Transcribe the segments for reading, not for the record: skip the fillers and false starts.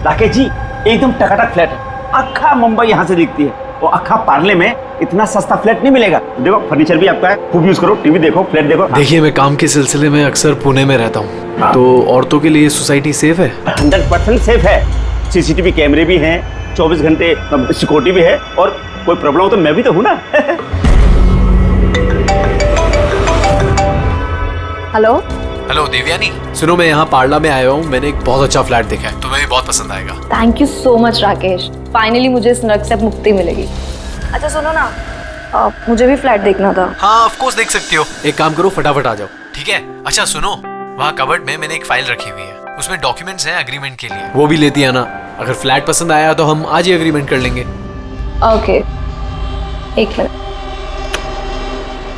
राकेश जी एकदम टकाटक फ्लैट है, अक्खा मुंबई यहाँ से दिखती है और अक्खा पार्ले में इतना सस्ता फ्लैट नहीं मिलेगा। देखो फर्नीचर भी आपका है, खूब यूज करो, टीवी देखो, फ्लैट देखो। देखिए मैं काम के सिलसिले में अक्सर पुणे में रहता हूँ, तो औरतों के लिए सोसाइटी सेफ है? 100% सेफ है। सीसीटीवी कैमरे भी हैं, 24 घंटे सिक्योरिटी भी है, और कोई प्रॉब्लम हो तो मैं भी तो हूँ ना। हेलो हेलो देवयानी, सुनो मैं यहाँ पार्ला में आया हूँ, मैंने एक बहुत अच्छा फ्लैट देखा है, तुम्हें भी बहुत पसंद आएगा। Thank you so much Rakesh, finally मुझे इस नर्क से मुक्ति मिलेगी। अच्छा सुनो ना, मुझे भी फ्लैट देखना था। हाँ ऑफ कोर्स देख सकती हो, एक काम करो फटाफट आ जाओ, ठीक है? अच्छा सुनो, वहाँ कबर्ड में मैंने एक फाइल रखी हुई है, उसमें डॉक्यूमेंट्स हैं एग्रीमेंट के लिए, वो भी लेती आना। अगर फ्लैट पसंद आया तो हम आज ही एग्रीमेंट कर लेंगे। ओके एक मिनट।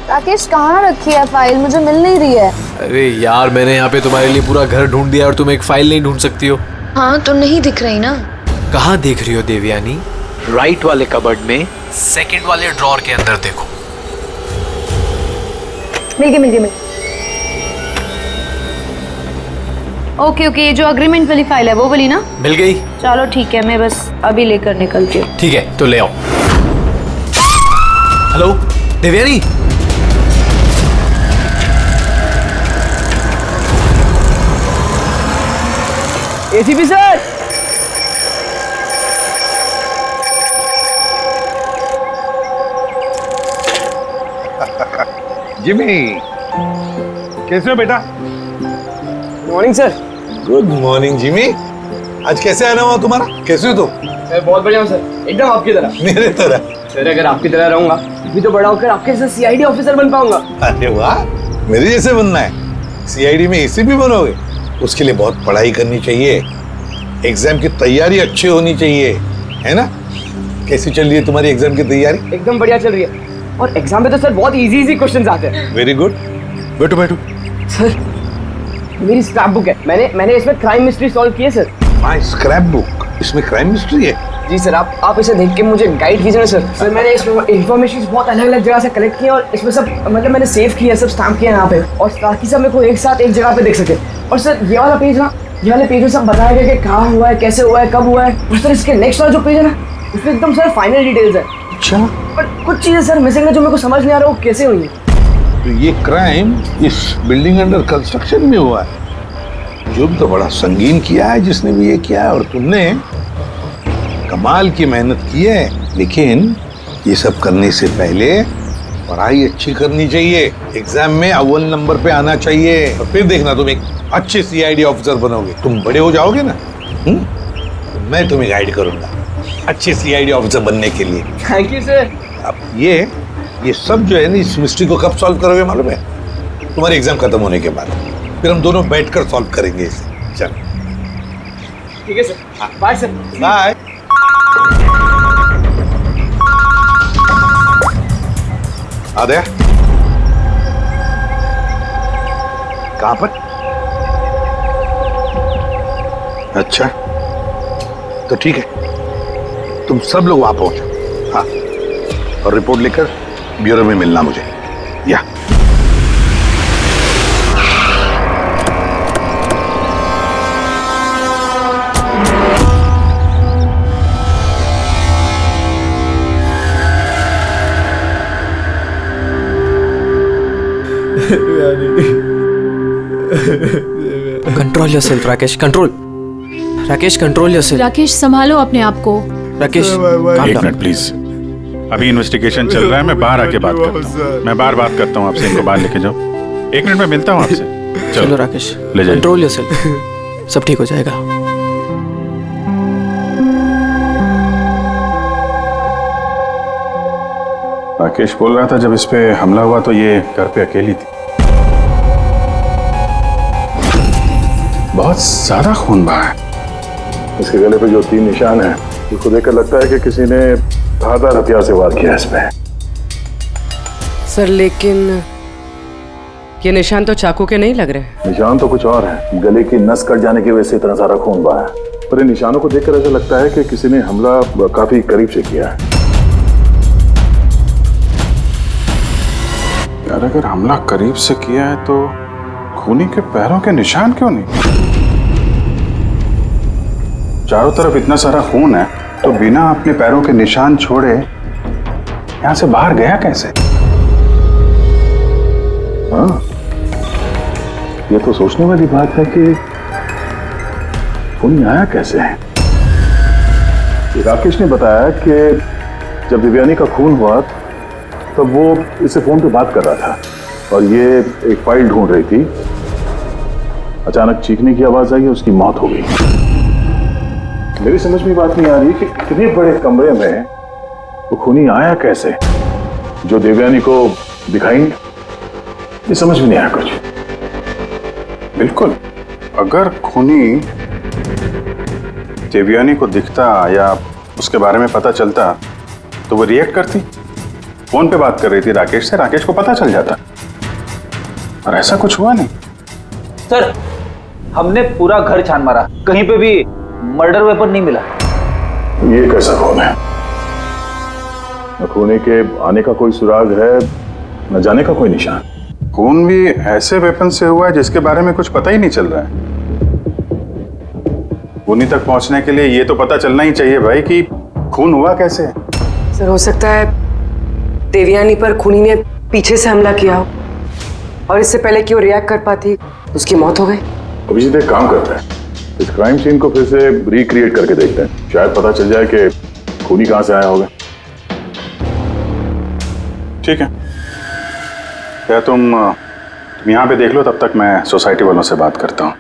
राकेश कहाँ रखी है फाइल, मुझे मिल नहीं रही है। अरे यार मैंने यहाँ पे तुम्हारे लिए पूरा घर ढूंढ दिया और तुम एक फाइल नहीं ढूंढ सकती हो? हाँ तो नहीं दिख रही ना। कहाँ देख रही हो देवयानी? राइट वाले कबर्ड में सेकंड वाले ड्रॉर के अंदर देखो। मिल गई। ओके ये जो अग्रीमेंट वाली फाइल है वो वाली ना? मिल गई? चलो ठीक है, मैं बस अभी लेकर निकलती हूँ। ठीक है तो ले आओ। Hello Devyani, ACP sir, Jimmy कैसे हो बेटा? Morning sir. Good morning Jimmy, आज कैसे आना हुआ तुम्हारा? कैसे हो तुम? मैं बहुत बढ़िया हूँ सर, एकदम आपकी तरह। मेरे तरह? सर अगर आपकी तरह रहूंगा भी तो बड़ा होकर आपके जैसे सीआईडी ऑफिसर बन पाऊंगा। अरे वाह, मेरे जैसे बनना है? सीआईडी में एसीपी बनोगे? उसके लिए बहुत पढ़ाई करनी चाहिए, एग्जाम की तैयारी अच्छी होनी चाहिए, है ना? कैसी चल रही है तुम्हारी एग्जाम की तैयारी? एकदम बढ़िया चल रही है, और एग्जाम में तो सर बहुत इजी क्वेश्चंस आते हैं। वेरी गुड, बैठो बैठो। सर मेरी स्क्रैप बुक है, मैंने इसमें क्राइम मिस्ट्री सॉल्व की है सर। माय स्क्रैप बुक, इसमें क्राइम मिस्ट्री है? जी सर, आप इसे देख के मुझे गाइड कीजिए ना सर। सर मैंने इसमें इन्फॉर्मेशन बहुत अलग अलग जगह से कलेक्ट की है, और इसमें सब मतलब मैंने सेव किया, सब स्टैम्प किया यहाँ पे, और ताकि सब मेरे को एक साथ एक जगह पे देख सके। और सर ये वाला पेज ना, ये वाले पेज में सब बताया गया कि कहाँ हुआ है, कैसे हुआ है, कब हुआ है। और सर इसके नेक्स्ट वाला जो पेज है ना, उसमें एकदम सर फाइनल डिटेल्स है। अच्छा, पर कुछ चीजें सर मिसिंग है जो मेरे को समझ नहीं आ रहा वो कैसे हुई है। तो ये क्राइम इस बिल्डिंग अंडर कंस्ट्रक्शन में हुआ है। जुर्म तो बड़ा संगीन किया है जिसने भी ये किया है, और तुमने कमाल की मेहनत की है। लेकिन ये सब करने से पहले पढ़ाई अच्छी करनी चाहिए, एग्जाम में अव्वल नंबर पे आना चाहिए, और फिर देखना तुम एक अच्छे सीआईडी ऑफिसर बनोगे। तुम बड़े हो जाओगे ना, तो मैं तुम्हें गाइड करूंगा अच्छे सीआईडी ऑफिसर बनने के लिए। Thank you sir. अब ये सब जो है ना, इस मिस्ट्री को कब सॉल्व करोगे मालूम है? तुम्हारे एग्जाम खत्म होने के बाद, फिर हम दोनों बैठकर सॉल्व करेंगे इसे। चलो ठीक है sir, bye sir. Bye. Adya कहाँ पर? अच्छा तो ठीक है, तुम सब लोग वहां पहुंचो। हाँ, और रिपोर्ट लेकर ब्यूरो में मिलना मुझे। या control yourself Rakesh, Rakesh control yourself. Rakesh संभालो अपने आप को। राकेश एक मिनट प्लीज, अभी इन्वेस्टिगेशन चल रहा है, मैं बाहर आके बात करता हूँ। मैं बाहर बात करता हूँ आपसे, इनको बाहर लेके जाओ। एक मिनट में मिलता हूँ आपसे। चलो राकेश, ले जाइए। कंट्रोल योरसेल्फ, सब ठीक हो जाएगा। राकेश बोल रहा था जब इस पे हमला हुआ तो ये घर पे अकेली थी। बहुत ज्यादा खून बहा है। इसके गले पे जो 3 निशान हैं, उसको देखकर लगता है कि किसी ने धारदार हथियार से वार किया इसमें। सर लेकिन ये निशान तो चाकू के नहीं लग रहे। निशान तो कुछ और है, गले की नस कट जाने की वजह से इतना सारा खून बहा है। पर इन निशानों को देखकर ऐसा लगता है कि किसी ने हमला काफी करीब से किया है। यार अगर हमला करीब से किया है तो खूनी के पैरों के निशान क्यों नहीं? चारों तरफ इतना सारा खून है तो बिना अपने पैरों के निशान छोड़े यहां से बाहर गया कैसे? हाँ, ये तो सोचने वाली बात है कि खूनी आया कैसे है। राकेश ने बताया कि जब दिव्यानी का खून हुआ तब वो इससे फोन पे बात कर रहा था और ये एक फाइल ढूंढ रही थी। अचानक चीखने की आवाज आई, उसकी मौत हो गई। मेरी समझ में बात नहीं आ रही कि इतने बड़े कमरे में वो खूनी आया कैसे जो देवयानी को दिखाई नहीं। ये समझ में नहीं आया कुछ। बिल्कुल, अगर खूनी देवयानी को दिखता या उसके बारे में पता चलता तो वो रिएक्ट करती। फोन पे बात कर रही थी राकेश से, राकेश को पता चल जाता, और ऐसा कुछ हुआ नहीं। सर, हमने पूरा घर छान मारा, कहीं पे भी मर्डर वेपन नहीं मिला। ये कैसा खून है? न खूनी के आने का कोई सुराग है, न जाने का कोई निशान। खून भी ऐसे वेपन से हुआ है जिसके बारे में कुछ पता ही नहीं चल रहा है। खूनी तक पहुंचने के लिए ये तो पता चलना ही चाहिए भाई कि खून हुआ कैसे। सर, हो सकता है देवयानी पर खूनी ने पीछे से हमला किया हो और इससे पहले कि वो रिएक्ट कर पाती उसकी मौत हो गई। अभिजीत एक काम करते हैं, इस क्राइम सीन को फिर से रिक्रिएट करके देखते हैं, शायद पता चल जाए कि खूनी कहां से आया होगा। ठीक है, क्या तुम यहाँ पे देख लो, तब तक मैं सोसाइटी वालों से बात करता हूँ।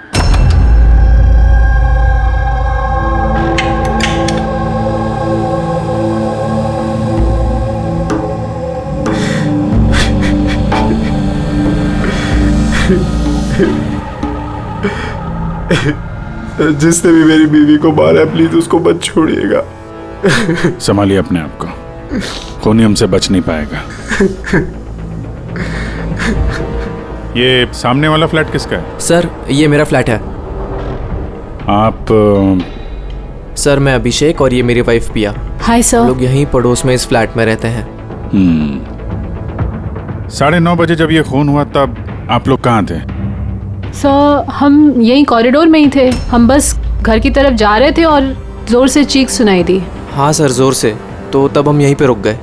जिसने भी मेरी बीवी को मारा, प्लीज उसको मत छोड़िएगा। संभालिए अपने आप को, खूनी हमसे बच नहीं पाएगा। ये सामने वाला फ्लैट किसका है? सर, ये मेरा फ्लैट है। आप सर, मैं अभिषेक और ये मेरी वाइफ पिया। Hi sir. लोग यहीं पड़ोस में इस फ्लैट में रहते हैं। 9:30 बजे जब ये खून हुआ तब आप लोग कहाँ थे? सर, हम यहीं कॉरिडोर में ही थे। हम बस घर की तरफ जा रहे थे और जोर से चीख सुनाई दी। हाँ सर, जोर से। तो तब हम यहीं पे रुक गए।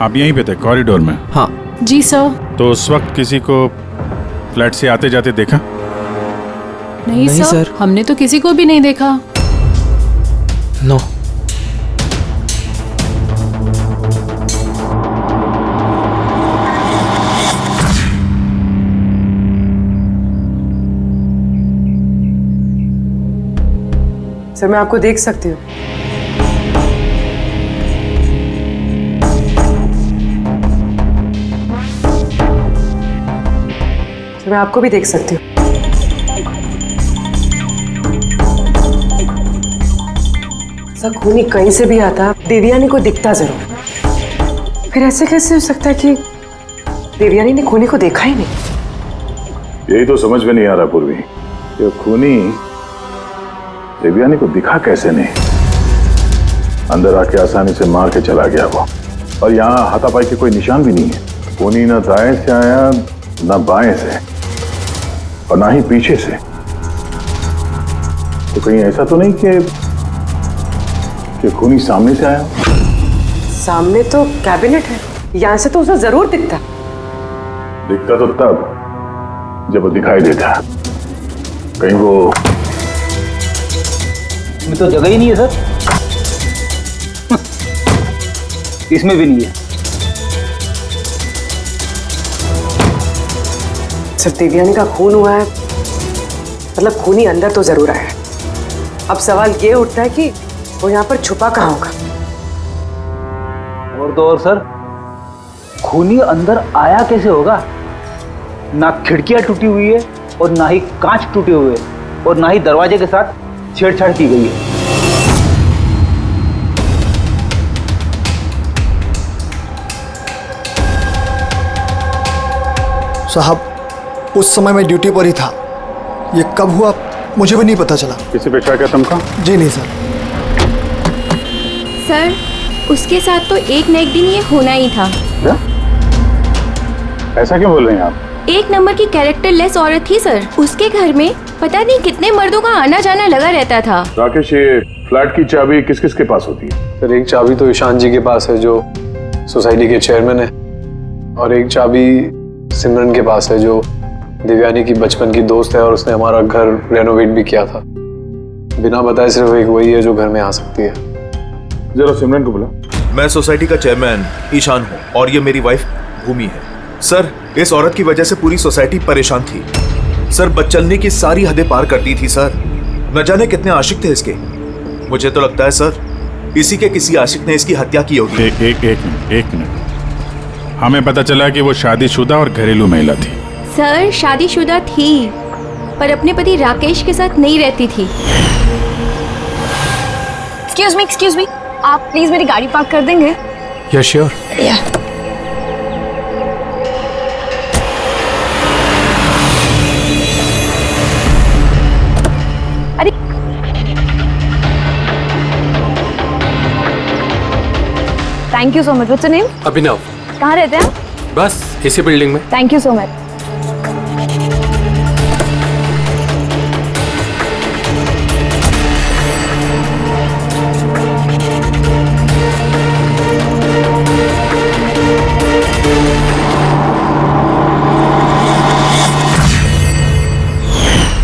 आप यहीं पे थे कॉरिडोर में? हाँ जी सर। तो उस वक्त किसी को फ्लैट से आते जाते देखा? नहीं सर, हमने तो किसी को भी नहीं देखा। नो। सर, मैं आपको देख सकती हूँ। सर, मैं आपको भी देख सकती हूँ। सर, खूनी कहीं से भी आता, देवयानी को दिखता जरूर। फिर ऐसे कैसे हो सकता है कि देवयानी ने खूनी को देखा ही नहीं? यही तो समझ में नहीं आ रहा पूर्वी, ये खूनी देवयानी को दिखा कैसे नहीं। अंदर आके आसानी से मार के चला गया वो, और यहाँ हाथापाई के कोई निशान भी नहीं है। खूनी ना दाएं से आया, ना बाएं से, और ना ही पीछे से। तो कहीं ऐसा तो नहीं कि खूनी सामने से आया? सामने तो कैबिनेट है, यहाँ से तो उसे जरूर दिखता। दिखता तो तब जब वो दिखाई देता। कहीं वो इसमें तो जगह ही नहीं है सर। इसमें भी नहीं है। सर, देवयानी का खून हुआ है, मतलब खूनी अंदर तो जरूर आया है। अब सवाल ये उठता है कि वो यहाँ पर छुपा कहाँ होगा। और तो और सर, खूनी अंदर आया कैसे होगा? ना खिड़कियां टूटी हुई है और ना ही कांच टूटे हुए और ना ही दरवाजे के साथ छेड़छाड़ की गई है। साहब, उस समय मैं ड्यूटी पर ही था। ये कब हुआ मुझे भी नहीं पता चला। किसी पे शक है तुमको? जी नहीं सर। सर, उसके साथ तो एक न एक दिन ये होना ही था। क्या? ऐसा क्यों बोल रहे हैं आप? एक नंबर की कैरेक्टरलेस औरत थी सर। उसके घर में पता नहीं कितने मर्दों का आना जाना लगा रहता था। राकेश, ये फ्लैट की चाबी किस किस के पास होती है? सर एक चाबी तो ईशान जी के पास है जो सोसाइटी के चेयरमैन है, और एक चाबी सिमरन के पास है जो देवयानी की बचपन की दोस्त है और उसने हमारा घर रेनोवेट भी किया था। बिना बताए सिर्फ एक वही है जो घर में आ सकती है। जरा सिमरन को बुला। मैं सोसाइटी का चेयरमैन ईशान हूँ और ये मेरी वाइफ भूमि है। सर, इस औरत की वजह से पूरी सोसाइटी परेशान थी। सर, बदचलने की सारी हदें पार करती थी सर। न जाने कितने आशिक थे इसके। मुझे तो लगता है सर, इसी के किसी आशिक ने इसकी हत्या की होगी। एक मिनट। हमें पता चला कि वो शादीशुदा और घरेलू महिला थी। सर शादीशुदा थी पर अपने पति राकेश के साथ नहीं रहती थी। एक्सक्यूज मी, आप प्लीज मेरी गाड़ी पार्क कर देंगे? Yeah sure. अरे thank you so much. What's your name? Abhinav. कहाँ रहते हैं आप? बस इसी बिल्डिंग में। Thank you so much.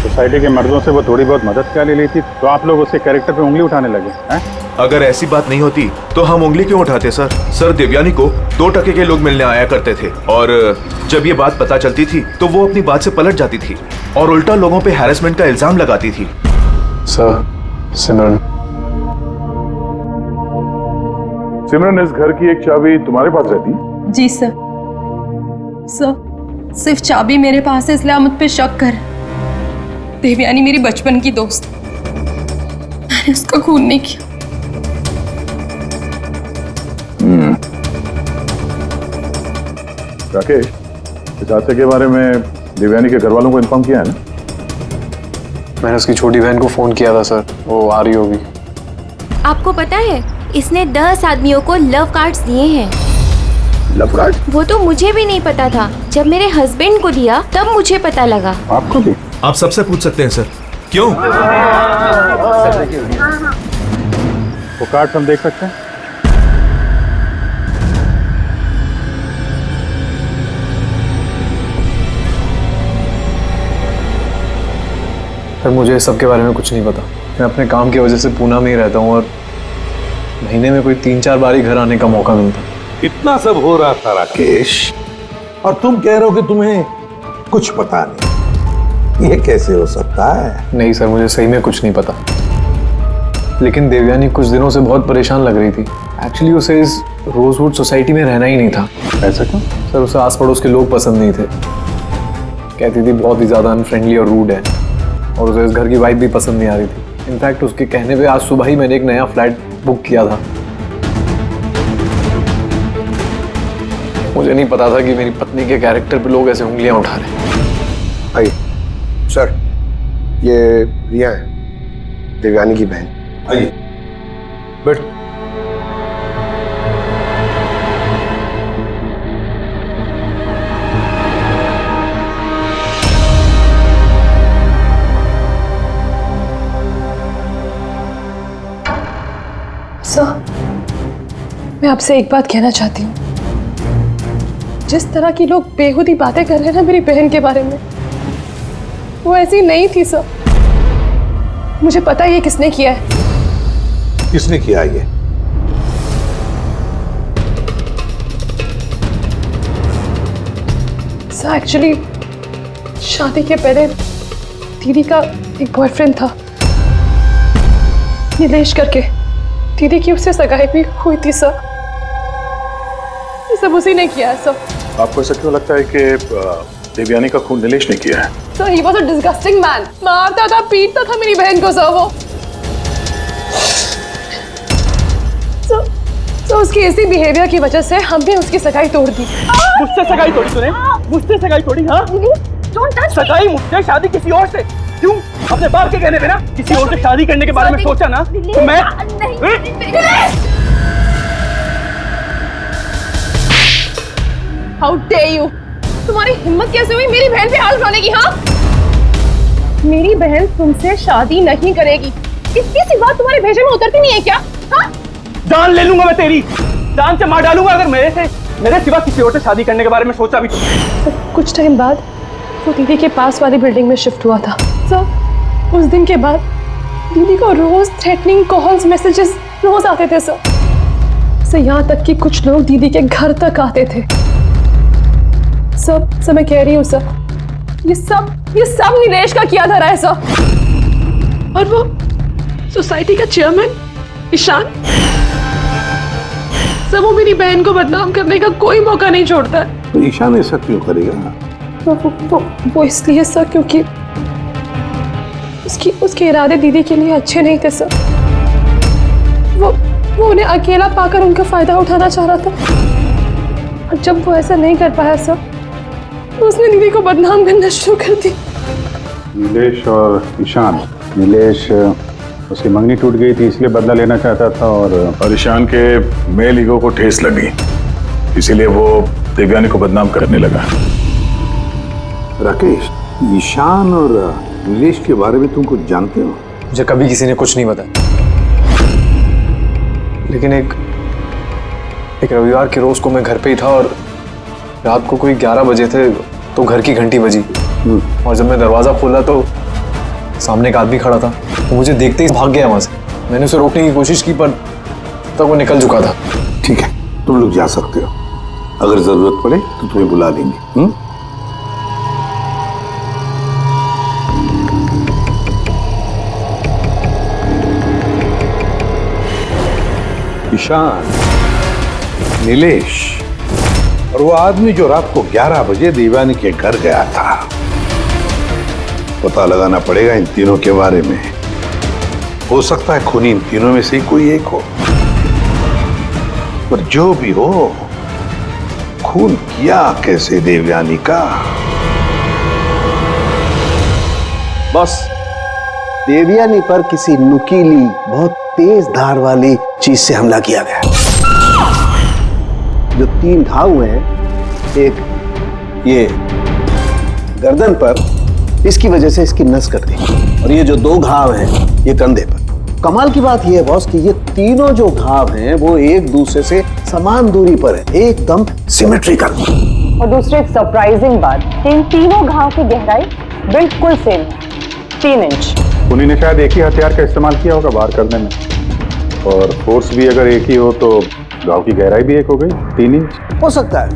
Society के मर्दों से वो थोड़ी बहुत मदद क्या ले ली थी, तो आप लोग उसके कैरेक्टर पे उंगली उठाने लगे हैं? अगर ऐसी बात नहीं होती तो हम उंगली क्यों उठाते सर? सर, देवयानी को 2 टके के लोग मिलने आया करते थे और जब ये बात पता चलती थी तो वो अपनी बात से पलट जाती थी और उल्टा लोगों पे हैरेसमेंट का इल्जाम लगाती थी। सर, सिमरन, इस घर की एक चाबी तुम्हारे पास रहती है? जी सर। सिर्फ चाबी मेरे पास है इसलिए आप मुझ पे शक कर। देवयानी मेरी बचपन की दोस्त, मैंने उसका खून नहीं किया। राकेश, इस हादसे के बारे में देवयानी के घर वालों को इन्फॉर्म किया है ना? मैंने उसकी छोटी बहन को फोन किया था सर, वो आ रही होगी। आपको पता है इसने 10 आदमियों को लव कार्ड्स दिए हैं। Love card? वो तो मुझे भी नहीं पता था। जब मेरे हस्बैंड को दिया तब मुझे पता लगा। आपको भी? आप सबसे पूछ सकते हैं सर। क्यों? वो कार्ड हम देख सकते हैं? सर, मुझे इस सब के बारे में कुछ नहीं पता। मैं अपने काम की वजह से पूना में ही रहता हूँ और महीने में कोई 3-4 बार ही घर आने का मौका मिलता। इतना सब हो रहा था राकेश, और तुम कह रहे हो कि तुम्हें कुछ पता नहीं। ये कैसे हो सकता है? नहीं सर, मुझे सही में कुछ नहीं पता। लेकिन देवयानी कुछ दिनों से बहुत परेशान लग रही थी। एक्चुअली उसे इस रोजवुड सोसाइटी में रहना ही नहीं था। ऐसा क्यों? सर, उसे आस पड़ोस के लोग पसंद नहीं थे। कहती थी बहुत ही ज़्यादा अनफ्रेंडली और रूड है, और उसे इस घर की वाइब भी पसंद नहीं आ रही थी। इनफैक्ट उसके कहने पे आज सुबह ही मैंने एक नया फ्लैट बुक किया था। मुझे नहीं पता था कि मेरी पत्नी के कैरेक्टर पे लोग ऐसे उंगलियां उठा रहे हैं। आइए सर, ये रिया है, देवयानी की बहन। आइए बैठ। सर, मैं आपसे एक बात कहना चाहती हूँ। जिस तरह की लोग बेहुदी बातें कर रहे हैं ना मेरी बहन के बारे में, वो ऐसी नहीं थी सर। मुझे पता है ये किसने किया है। किसने किया ये? सर, एक्चुअली शादी के पहले दीदी का एक बॉयफ्रेंड था, नीलेश करके। दीदी की उससे सगाई भी हुई थी सर। ये सब उसी ने किया है सर। आपको ऐसा क्यों लगता है कि देवयानी का खून नीलेश ने किया है? Sir, he was a disgusting man. मारता था, पीटता था मेरी बहन को सर वो। सर, उसकी इसी बिहेवियर की वजह से हमने उसकी सगाई तोड़ दी। मुझसे सगाई तोड़ी तूने? मुझसे सगाई तोड़ी? हाँ, सगाई मुझसे, शादी किसी और से। क्यों? अपने बाप के कहने पे ना किसी और से शादी करने के बारे में सोचा ना तो मैं How dare you? तुम्हारी हिम्मत कैसे हुई मेरी बहन पे हाथ उठाने की? हाँ, मेरी बहन तुमसे शादी नहीं करेगी। इतनी सी बात तुम्हारे भेजे में उतरती नहीं है क्या? हाँ, जान ले लूंगा मैं तेरी, जान से मार डालूंगा अगर मेरे सिवा किसी और से शादी करने के बारे में सोचा भी तो। कुछ टाइम बाद वो दीदी के पास वाली बिल्डिंग में शिफ्ट हुआ था सर। उस दिन के बाद दीदी को रोज थ्रेटनिंग कॉल्स, मैसेजेस रोज आते थे सर। यहाँ तक कि कुछ लोग दीदी के घर तक आते थे। सब मैं कह रही हूँ सर, ये सब नीलेश का किया धरा है सर। और वो सोसाइटी का चेयरमैन ईशान सर, वो मेरी बहन को बदनाम करने का कोई मौका नहीं छोड़ता है। तो ईशान ऐसा क्यों करेगा? वो इसलिए सर क्योंकि उसके इरादे दीदी के लिए अच्छे नहीं थे सर। वो उन्हें अकेला पाकर उनका फायदा उठाना चाह रहा था। और जब वो ऐसा नहीं कर पाया सर, तो उसने दीदी को बदनाम करना शुरू कर दी। नीलेश और ईशान, नीलेश उसकी मंगनी टूट गई थी इसलिए बदला लेना चाहता था, और ईशान के मेल ईगो को ठेस लगी, इसीलिए वो देवयानी को बदनाम करने लगा। राकेश, ईशान और नीलेश के बारे में तुम कुछ जानते हो? मुझे कभी किसी ने कुछ नहीं बताया, लेकिन एक रविवार के रोज को मैं घर पे ही था और रात को कोई 11 बजे थे तो घर की घंटी बजी, और जब मैं दरवाजा खोला तो सामने एक आदमी खड़ा था। वो मुझे देखते ही भाग गया वहां से। मैंने उसे रोकने की कोशिश की पर तब तक वो निकल चुका था। ठीक है, तुम लोग जा सकते हो, अगर जरूरत पड़े तो तुम्हें बुला लेंगे। ईशान, नीलेश और वो आदमी जो रात को 11 बजे देवयानी के घर गया था, पता लगाना पड़ेगा इन तीनों के बारे में। हो सकता है खूनी इन तीनों में से ही कोई एक हो, पर जो भी हो, खून किया कैसे देवयानी का? बॉस, देवयानी पर किसी नुकीली, बहुत तेज धार वाली चीज से हमला किया गया। जो 3 घाव हुए हैं, एक ये गर्दन पर, इसकी वजह से इसकी नस कट गई, और ये जो 2 घाव हैं ये कंधे पर। कमाल की बात ये है बॉस कि ये तीनों जो घाव हैं वो एक दूसरे से समान दूरी पर है, एकदम सिमेट्रिकल। और दूसरी एक सरप्राइजिंग बात कि इन तीनों घाव की गहराई बिल्कुल सेम है, 3 इंच। उन्हीं ने शायद एक ही हथियार का इस्तेमाल किया होगा वार करने में, और फोर्स भी अगर एक ही हो तो घाव की गहराई भी एक हो गई, 3 इंच। हो सकता है,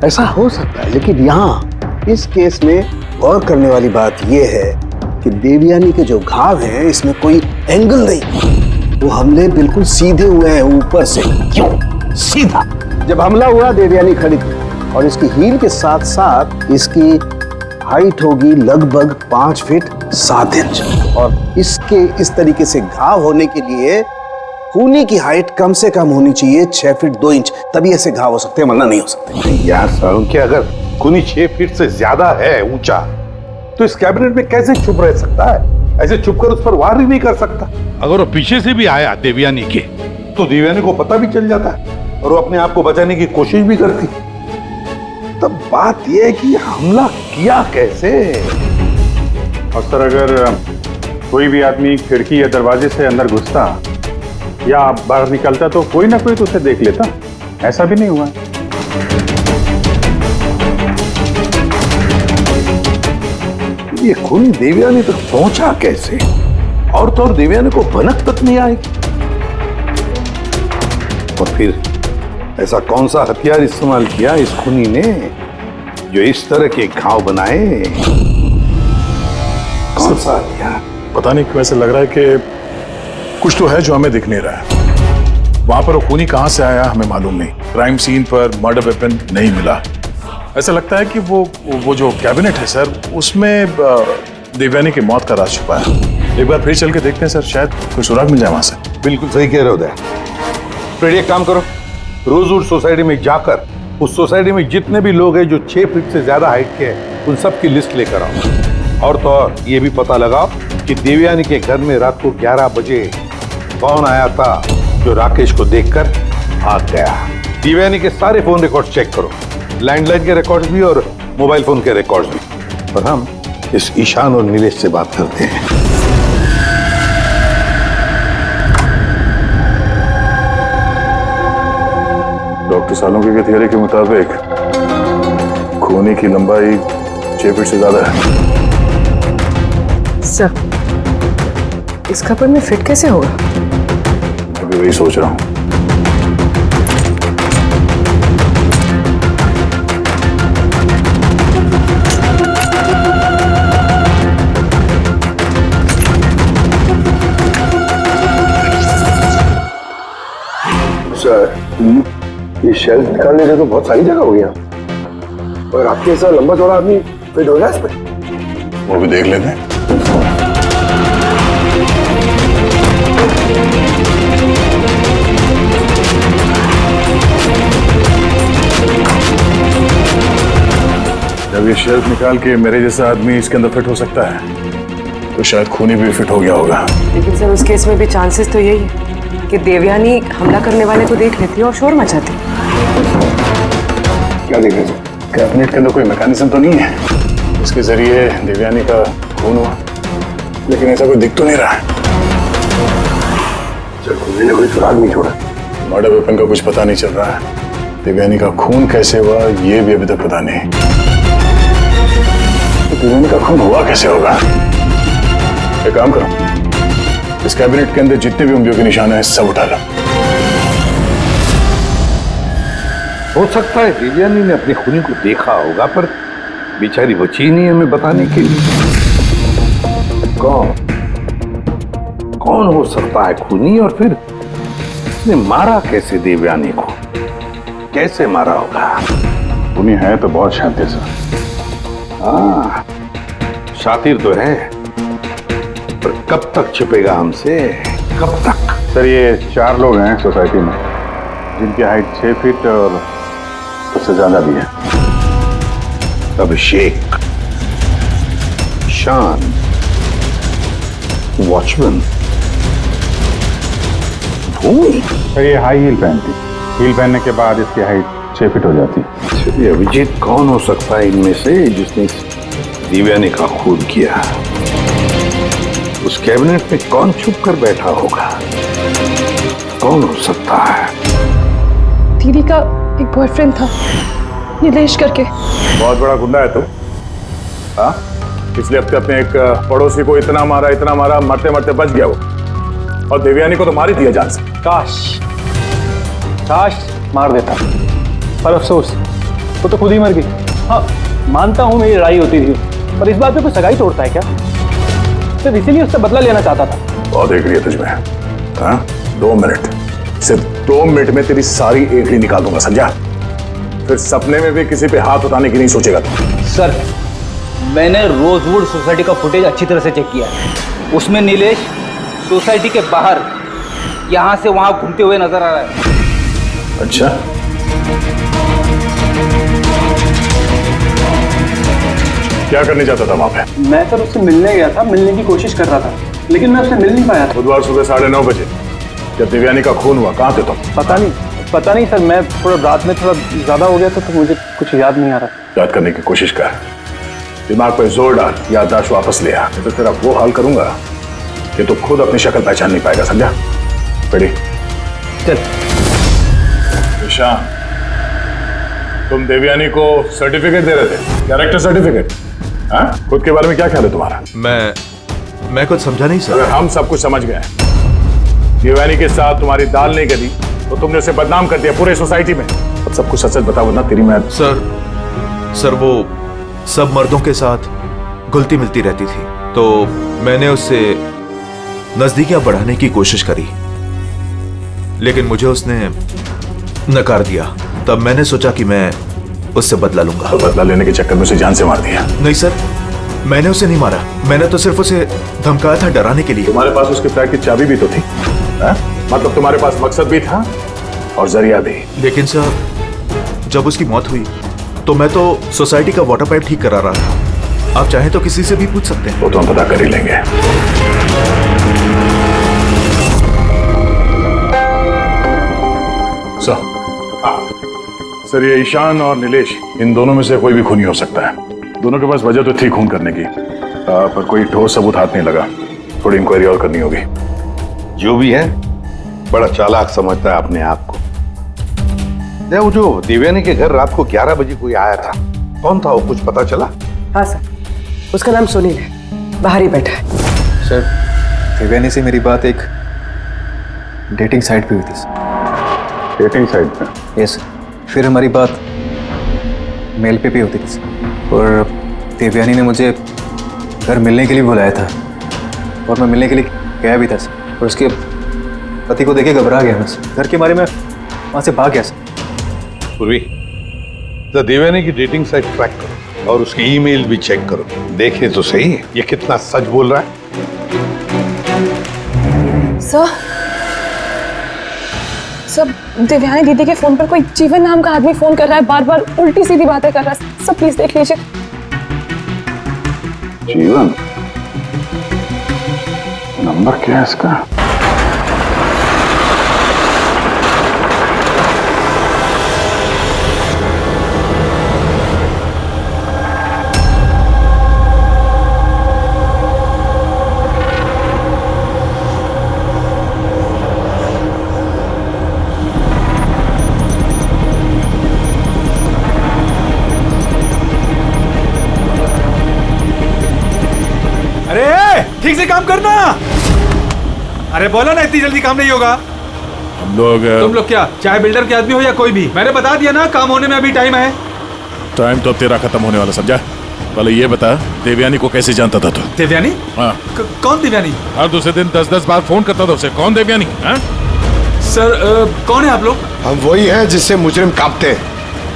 ऐसा हो सकता है, लेकिन यहाँ इस केस में गौर करने वाली बात यह है कि देवयानी के जो घाव हैं इसमें कोई एंगल नहीं, वो हमले बिल्कुल सीधे हुए हैं ऊपर से। क्यों सीधा? जब हमला हुआ देवयानी खड़ी थी, और इसकी हील के साथ साथ इसकी हाइट होगी लगभग 5 फीट 7 इंच, और इसके इस तरीके से घाव होने के लिए खूनी की हाइट कम से कम होनी चाहिए 6 फीट 2 इंच, तभी ऐसे घाव हो सकते हैं, वरना नहीं हो सकते। यार साहब, क्या अगर खूनी 6 फीट से ज्यादा है ऊंचा, तो इस कैबिनेट में कैसे चुप रह सकता है? ऐसे चुप कर उस पर वार ही नहीं कर सकता। अगर वो पीछे से भी आया देवयानी के, तो देवयानी को पता भी चल जाता है और वो अपने आप को बचाने की कोशिश भी करती। तब बात यह है कि हमला किया कैसे? और सर, अगर कोई भी आदमी खिड़की या दरवाजे से अंदर घुसता या बाहर निकलता तो कोई ना कोई तो उसे देख लेता, ऐसा भी नहीं हुआ। ये खूनी देवयानी तक पहुंचा कैसे? और तो और देवयानी को भनक तक नहीं आएगी। और फिर ऐसा कौन सा हथियार इस्तेमाल किया इस खूनी ने जो इस तरह के घाव बनाए? कौन सा हथियार? पता नहीं क्यों ऐसा लग रहा है कि कुछ तो है जो हमें दिख नहीं रहा है। वहां पर वो खूनी कहां से आया हमें मालूम नहीं। क्राइम सीन पर मर्डर वेपन नहीं मिला। ऐसा लगता है कि वो जो कैबिनेट है सर, उसमें देवयानी की मौत का राज छुपा है। एक बार फिर चल के देखते हैं सर, शायद कोई सुराग मिल जाए वहां से। बिल्कुल सही कह रहे हो उदय। फिर एक काम करो, रोजवुड सोसाइटी में जाकर उस सोसाइटी में जितने भी लोग हैं जो 6 फीट से ज्यादा हाइट के हैं, उन सब की लिस्ट लेकर आओ। और तो और ये भी पता लगाओ कि देवयानी के घर में रात को 11 बजे कौन आया था जो राकेश को देखकर भाग गया। देवयानी के सारे फोन रिकॉर्ड चेक करो। लैंडलाइन के रिकॉर्ड्स भी और मोबाइल फोन के रिकॉर्ड्स भी। और हम इस ईशान और नीलेश से बात करते हैं। डॉक्टर सालों के थियरी के मुताबिक खूनी की लंबाई 6 फीट से ज्यादा है। सर, इस खबर में फिट कैसे होगा? अभी वही सोच रहा हूँ। सर, ये शेल्फ निकालने से तो बहुत सारी जगह हो गया, और आपके ऐसा लंबा चौड़ा आदमी फिट हो गया इस पे? वो भी देख लेते हैं। जब ये शेल्फ निकाल के मेरे जैसा आदमी इसके अंदर फिट हो सकता है, तो शायद खूनी भी फिट हो गया होगा। लेकिन सर, उस केस में भी चांसेस तो यही है कि देवयानी हमला करने वाले को देख लेती और शोर मचाती। क्या देख रहे थे? कैबिनेट के अंदर कोई मैकेनिज्म तो नहीं है इसके जरिए देवयानी का खून हुआ, लेकिन ऐसा कोई दिख तो नहीं रहा। खूनी ने कोई सुराग नहीं छोड़ा। मर्डर वेपन का कुछ पता नहीं चल रहा है। देवयानी का खून कैसे हुआ ये भी अभी तक पता नहीं। तो देवयानी का खून हुआ कैसे होगा? एक काम करो, इस कैबिनेट के अंदर जितने भी उंगलियों के निशान हैं सब उठा लो। हो सकता है देवयानी ने अपने खूनी को देखा होगा, पर बेचारी बची नहीं हमें बताने के लिए। कौन हो सकता है खूनी, और फिर उसने मारा कैसे देवयानी को? कैसे मारा होगा? खूनी है तो बहुत शातिर सा। हाँ, शातिर तो है, पर कब तक छिपेगा हमसे? कब तक? सर, ये 4 लोग हैं सोसाइटी में जिनकी हाइट 6 फीट और उससे ज्यादा भी है। अभिषेक, ईशान, वॉचमैन, भूमि। सर, ये हाई हील पहनती। हील पहनने के बाद इसकी हाइट 6 फीट हो जाती। ये अभिजीत कौन हो सकता है इनमें से जिसने देवयानी का खून किया? उस कैबिनेट में कौन छुप कर बैठा होगा? कौन हो सकता है? दीदी का एक बॉयफ्रेंड था, नीलेश करके। बहुत बड़ा गुंडा है तू। हाँ, पिछले हफ्ते अपने एक पड़ोसी को इतना मारा, मरते मरते बच गया वो, और देवयानी को तो मार ही दिया जान से। काश मार देता, पर अफसोस वो तो खुद ही मर गई। हाँ, मानता हूँ मेरी लड़ाई होती थी, पर इस बात पे कोई सगाई तोड़ता है क्या? सिर्फ इसीलिए उससे बदला लेना चाहता था। बहुत देख रही है तुझमें। हाँ, 2 मिनट, सिर्फ 2 मिनट में तेरी सारी एंट्री निकाल दूंगा, समझा? फिर सपने में भी किसी पे हाथ उठाने की नहीं सोचेगा तू। सर, मैंने रोजवुड सोसाइटी का फुटेज अच्छी तरह से चेक किया है। उसमें नीलेश सोसाइटी के बाहर यहाँ से वहाँ घूमते हुए नजर आ रहा है। अच्छा, क्या करने जाता था वहाँ पे? मैं सर उससे मिलने गया था, मिलने की कोशिश कर रहा था, लेकिन मैं उससे मिल नहीं पाया था। बुधवार सुबह 9:30 बजे जब देवयानी का खून हुआ, कहाँ थे तुम? पता नहीं सर, मैं थोड़ा रात में थोड़ा ज्यादा हो गया था, तो मुझे कुछ याद नहीं आ रहा। याद करने की कोशिश कर, दिमाग पे जोर डाल, याददाश्त वापस ले आ, नहीं तो तेरा वो हाल करूंगा कि तू खुद अपनी शक्ल पहचान नहीं पाएगा, समझा? रेडी? चल। ईशान, तुम देवयानी को सर्टिफिकेट दे रहे थे, कैरेक्टर सर्टिफिकेट। हाँ, खुद के बारे में क्या ख्याल है तुम्हारा? मैं कुछ समझा नहीं सर। हम सब कुछ समझ गए। देवयानी के साथ तुम्हारी दाल नहीं गली तो तुमने उसे बदनाम कर दिया पूरे सोसाइटी में। अब सब कुछ सच सच बताओ ना, तेरी मैं। सर वो सब मर्दों के साथ घुलती मिलती रहती थी, तो मैंने उससे नजदीकियां बढ़ाने की कोशिश करी, लेकिन मुझे उसने नकार दिया। तब मैंने सोचा कि मैं उससे बदला लूंगा। तो बदला लेने के चक्कर में उसे जान से मार दिया? नहीं सर, मैंने उसे नहीं मारा, मैंने तो सिर्फ उसे धमकाया था डराने के लिए। तुम्हारे पास उसके फ्लैट की चाबी भी तो थी, है? मतलब तुम्हारे पास मकसद भी था और जरिया भी। लेकिन सर, जब उसकी मौत हुई तो मैं तो सोसाइटी का वाटर पाइप ठीक करा रहा था। आप चाहें तो किसी से भी पूछ सकते हैं। वो तो हम पता कर ही लेंगे। सर ये ईशान और नीलेश, इन दोनों में से कोई भी खूनी हो सकता है। दोनों के पास वजह तो थी खून करने की, पर कोई ठोस सबूत हाथ नहीं लगा। थोड़ी इंक्वायरी और करनी होगी। जो भी है, बड़ा चालाक समझता है अपने आप को। वो जो देवयानी के घर रात को 11 बजे कोई आया था, कौन था वो, कुछ पता चला? हाँ सर, उसका नाम सुनील है, बाहर ही बैठा है। सर, देवयानी से मेरी बात एक डेटिंग साइट पे हुई थी सर। डेटिंग साइट पे? Yes sir. फिर हमारी बात मेल पे भी होती थी सर। और देवयानी ने मुझे घर मिलने के लिए बुलाया था और मैं मिलने के लिए गया भी था सर। और उसके पति को देखे घबरा गया मैं सर। घर के बारे में वहाँ से भाग गया सर। पूर्वी, देवयानी की डेटिंग साइट ट्रैक करो और उसकी ईमेल भी चेक करो। देखे तो सही ये कितना सच बोल रहा है। सर, देवयानी दीदी के फोन पर कोई जीवन नाम का आदमी फोन कर रहा है, बार बार उल्टी सीधी बातें कर रहा है। सब प्लीज देख लीजिए। जीवन? नंबर क्या है इसका? ठीक से काम करना। अरे बोला ना, इतनी जल्दी काम नहीं होगा। हम लोग तुम लोग क्या चाहे बिल्डर के आदमी हो या कोई भी, मैंने बता दिया ना, काम होने में अभी टाइम है। टाइम तो अब तेरा खत्म होने वाला, समझा? पहले ये बता, देवयानी को कैसे जानता था तू? देवयानी? हाँ। कौन देवयानी? हर दूसरे दिन 10-10 बार फोन करता था उसे। कौन देवयानी? सर, कौन है आप लोग? हम वही हैं जिससे मुजरिम कांपते हैं,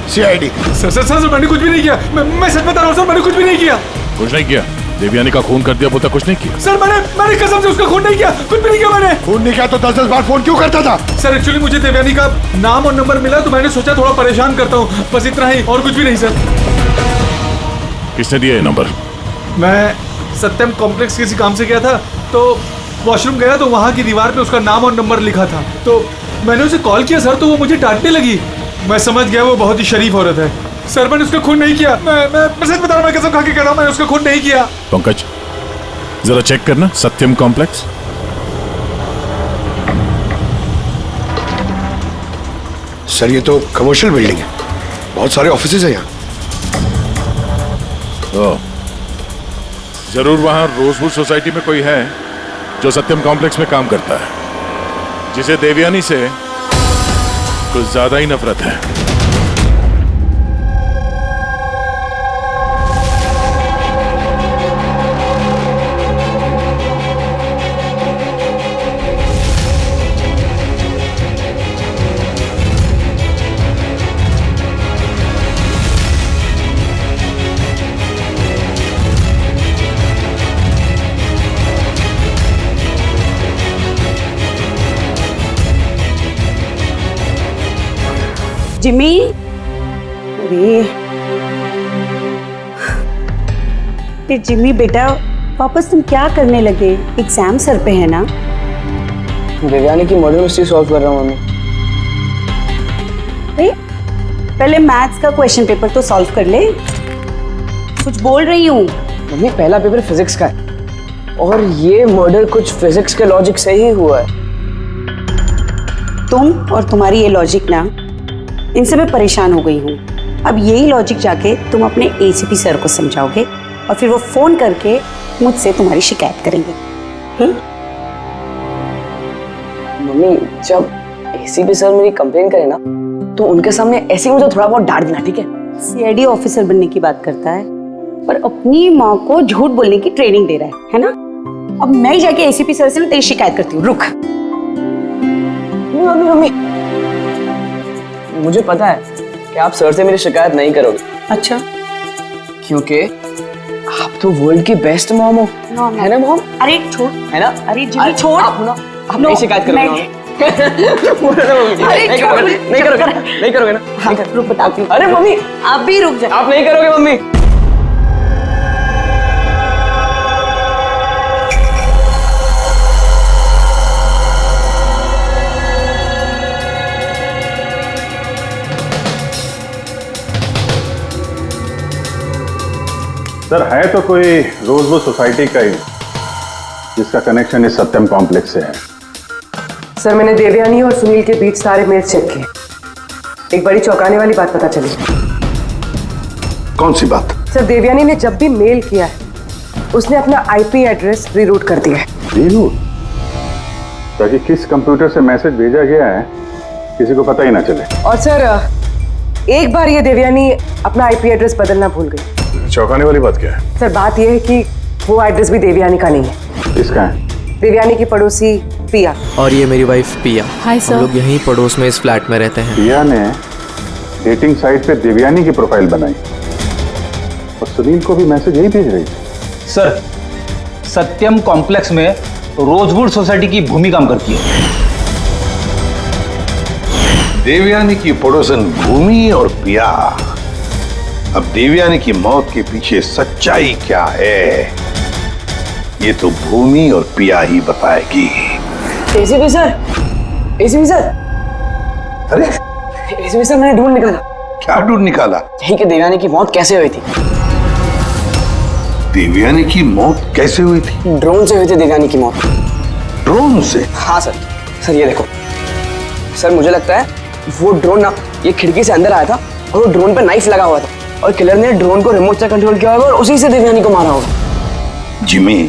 CID। सर, मैंने कुछ भी नहीं किया। मैं सच बता रहा हूँ सर, मैंने कुछ भी नहीं किया। कुछ नहीं किया? देवयानी का खून कर दिया बोलता कुछ नहीं किया? सर, मैंने कसम से उसका खून नहीं किया, कुछ भी नहीं किया मैंने। खून नहीं किया तो 10-10 बार फोन क्यों करता था? सर, एक्चुअली मुझे देवयानी का नाम और नंबर मिला तो मैंने सोचा थोड़ा परेशान करता हूँ, बस इतना ही, और कुछ भी नहीं सर। किसने दिया ये नंबर? मैं सत्यम कॉम्प्लेक्स किसी काम से गया था, तो वॉशरूम गया तो वहाँ की दीवार पे उसका नाम और नंबर लिखा था, तो मैंने उसे कॉल किया सर, तो वो मुझे डांटने लगी। मैं समझ गया वो बहुत ही शरीफ औरत है। सर, मैंने उसका खून नहीं किया। मैं सच बता रहा हूँ, मैं कसम खा के कह रहा हूँ, मैंने उसका खून नहीं किया। पंकज, जरा चेक करना सत्यम कॉम्प्लेक्स। सर, ये तो कमर्शियल बिल्डिंग है, बहुत सारे ऑफिसेज हैं यहाँ। जरूर वहां रोजवुड सोसाइटी में कोई है जो सत्यम कॉम्प्लेक्स में काम करता है, जिसे देवयानी से कुछ ज्यादा ही नफरत है। जिमी, अरे जिमी बेटा, वापस तुम क्या करने लगे? एग्जाम सर पे है ना? देवयानी की मर्डर मिस्ट्री सॉल्व कर रहा हूँ मम्मी। अरे पहले मैथ्स का क्वेश्चन पेपर तो सॉल्व कर ले। कुछ बोल रही हूँ मम्मी, पहला पेपर फिजिक्स का है और ये मर्डर कुछ फिजिक्स के लॉजिक से ही हुआ है। तुम और तुम्हारी ये लॉजिक ना, इनसे मैं परेशान हो गई हूँ। अब यही लॉजिक जाके तुम अपने ACP सर को समझाओगे और फिर वो फोन करके मुझसे तुम्हारी शिकायत करेंगे। मम्मी, जब ACP सर मेरी कंप्लेन करे ना, तो उनके सामने ऐसे ही मुझे थोड़ा बहुत डांट देना, ठीक है? CID ऑफिसर बनने की बात करता है पर अपनी माँ को झूठ बोलने की ट्रेनिंग दे रहा है ना? अब मैं ही जाके ACP सर से तेरी शिकायत करती हूँ। रुक। मम्मी, मुझे पता है कि आप सर से मेरी शिकायत नहीं करोगे। अच्छा? क्योंकि आप तो वर्ल्ड की बेस्ट मॉम हो, है ना मॉम? अरे छोड़, है ना? अरे जिमी छोड़। आप नहीं शिकायत करोगे नहीं करोगे ना? हाँ, रुक बताती हूँ। अरे मम्मी, आप भी रुक जाओ। आप नहीं करोगे मम्मी? सर है तो कोई रोजवुड सोसाइटी का ही जिसका कनेक्शन इस सत्यम कॉम्प्लेक्स से है। सर मैंने देवयानी और सुनील के बीच सारे मेल्स चेक किए। एक बड़ी चौंकाने वाली बात पता चली। कौन सी बात? सर देवयानी ने जब भी मेल किया है उसने अपना आईपी एड्रेस रीरूट कर दिया है। रीरूट? ताकि किस कंप्यूटर से मैसेज भेजा गया है किसी को पता ही ना चले। और सर एक बार ये देवयानी अपना आईपी एड्रेस बदलना भूल गई। चौंकाने वाली बात क्या है? सर बात यह है कि वो एड्रेस भी देवयानी का नहीं है। किसका है? देवयानी की पड़ोसी पिया। और ये मेरी वाइफ पिया। Hi sir. हम लोग यहीं पड़ोस में इस फ्लैट में रहते हैं। पिया ने डेटिंग साइट पे देवयानी की प्रोफाइल बनाई और सुनील को भी मैसेज यही भेज रही थी। सर सत्यम कॉम्प्लेक्स में रोजवुड सोसाइटी की भूमि काम करती है। देवयानी की पड़ोसन भूमि और पिया। अब देवयानी की मौत के पीछे सच्चाई क्या है ये तो भूमि और पिया ही बताएगी। एसीपी सर, एसीपी सर, अरे एसीपी सर मैंने ढूंढ निकाला। क्या ढूंढ निकाला? यही कि देवयानी की मौत कैसे हुई थी। देवयानी की मौत कैसे हुई थी? ड्रोन से हुई थी देवयानी की मौत। ड्रोन से? हाँ सर। सर ये देखो सर, मुझे लगता है वो ड्रोन ना ये खिड़की से अंदर आया था और वो ड्रोन पे नाइफ लगा हुआ था और किलर ने ड्रोन को रिमोट से कंट्रोल किया होगा और उसी से देवयानी को मारा होगा। जिमी,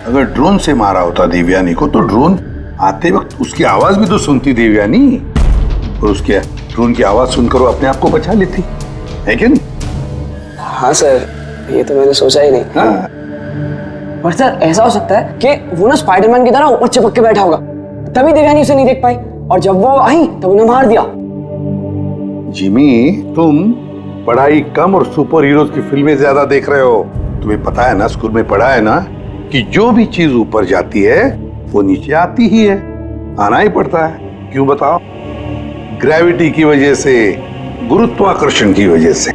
अगर ड्रोन से मारा होता देवयानी को तो ड्रोन आते वक्त उसकी आवाज भी तो सुनती देवयानी और उसके ड्रोन की आवाज सुनकर वो अपने आप को बचा लेती है क्या नहीं? हाँ सर, ये तो मैंने सोचा ही नहीं। हाँ। पर सर ऐसा हो सकता है कि वो ना स्पाइडरमैन की तरह ऊपर चिपक के बैठा होगा, तभी देवयानी उसे नहीं देख पाई और जब वो आई तब उन्हें मार दिया। जिमी, तुम पढ़ाई कम और सुपर हीरोज की फिल्में ज्यादा देख रहे हो। तुम्हें पता है ना, स्कूल में पढ़ा है ना कि जो भी चीज ऊपर जाती है वो नीचे आती ही है, आना ही पड़ता है। क्यों बताओ? ग्रेविटी की वजह से, गुरुत्वाकर्षण की वजह से।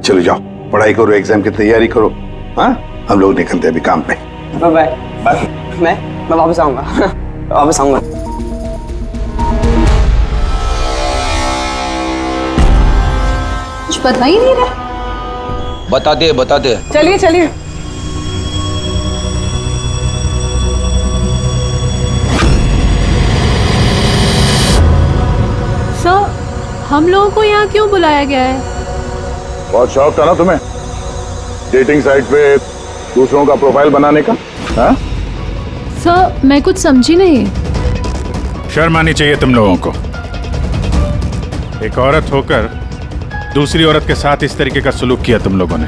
चलो जाओ पढ़ाई करो, एग्जाम की तैयारी करो। हाँ, हम लोग निकलते हैं अभी काम पे। Bye bye. मैं वापस आऊंगा। वापस आऊंगा। कुछ बता ही नहीं रहा। बता दे। चलिए चलिए। सर हम लोगों को यहाँ क्यों बुलाया गया है? बहुत शौक था ना तुम्हें डेटिंग साइट पे दूसरों का प्रोफाइल बनाने का? हाँ? सर मैं कुछ समझी नहीं। शर्म आनी चाहिए तुम लोगों को। एक औरत होकर दूसरी औरत के साथ इस तरीके का सलूक किया तुम लोगों ने।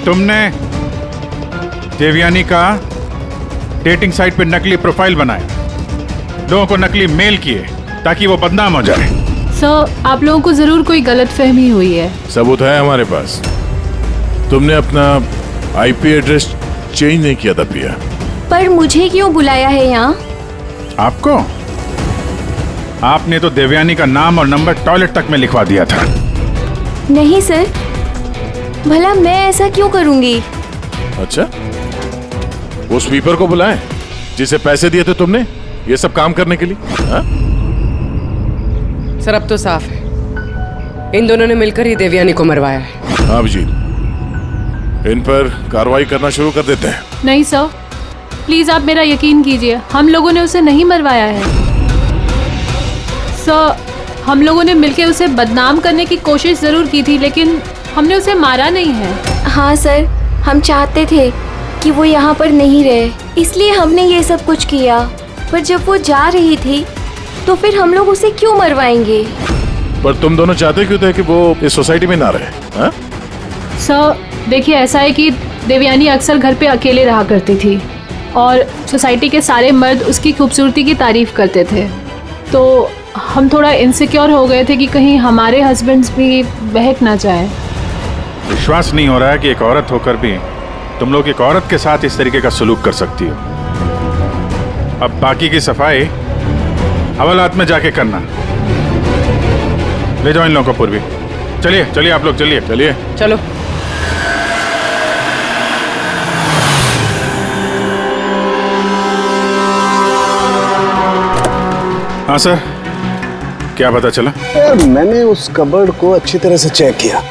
तुमने देवयानी का डेटिंग साइट पे नकली प्रोफाइल बनाया, लोगों को नकली मेल किए ताकि वो बदनाम हो जाए। सर आप लोगों को जरूर कोई गलतफहमी हुई है। सबूत है हमारे पास। तुमने अपना आईपी एड्रेस चेंज नहीं किया था पिया। पर मुझे क्यों बुलाया है यहाँ? आपको? आपने तो देवयानी का नाम और नंबर टॉयलेट तक में लिखवा दिया था। नहीं सर, भला मैं ऐसा क्यों करूंगी? अच्छा, वो स्वीपर को बुलाएं जिसे पैसे दिए थे तुमने ये सब काम करने के लिए? हा? सर अब तो साफ है, इन दोनों ने मिलकर ही देवयानी को मरवाया है। हाँ अभिजीत, इन पर कार्रवाई करना शुरू कर देते हैं। नहीं सर, प्लीज आप मेरा यकीन कीजिए, हम लोगों ने उसे नहीं मरवाया है। सर हम लोगों ने मिलकर उसे बदनाम करने की कोशिश जरूर की थी, लेकिन हमने उसे मारा नहीं है। हाँ सर, हम चाहते थे कि वो यहाँ पर नहीं रहे, इसलिए हमने ये सब कुछ किया। पर जब वो जा रही थी तो फिर हम लोग उसे क्यों मरवाएंगे? पर तुम दोनों चाहते क्यों थे कि वो इस सोसाइटी में ना रहे? हा? सर देखिए, ऐसा है कि देवयानी अक्सर घर पे अकेले रहा करती थी और सोसाइटी के सारे मर्द उसकी खूबसूरती की तारीफ करते थे, तो हम थोड़ा इनसिक्योर हो गए थे कि कहीं हमारे हस्बैंड्स भी बहक ना जाए। विश्वास नहीं हो रहा है कि एक औरत होकर भी तुम लोग एक औरत के साथ इस तरीके का सलूक कर सकती हो। अब बाकी की सफाई हवालात में जाके करना। ले जाओ इन लोगों को पूर्वी। चलिए चलिए आप लोग, चलिए चलिए चलो। हाँ सर, क्या पता चला? मैंने उस कबर्ड को अच्छी तरह से चेक किया,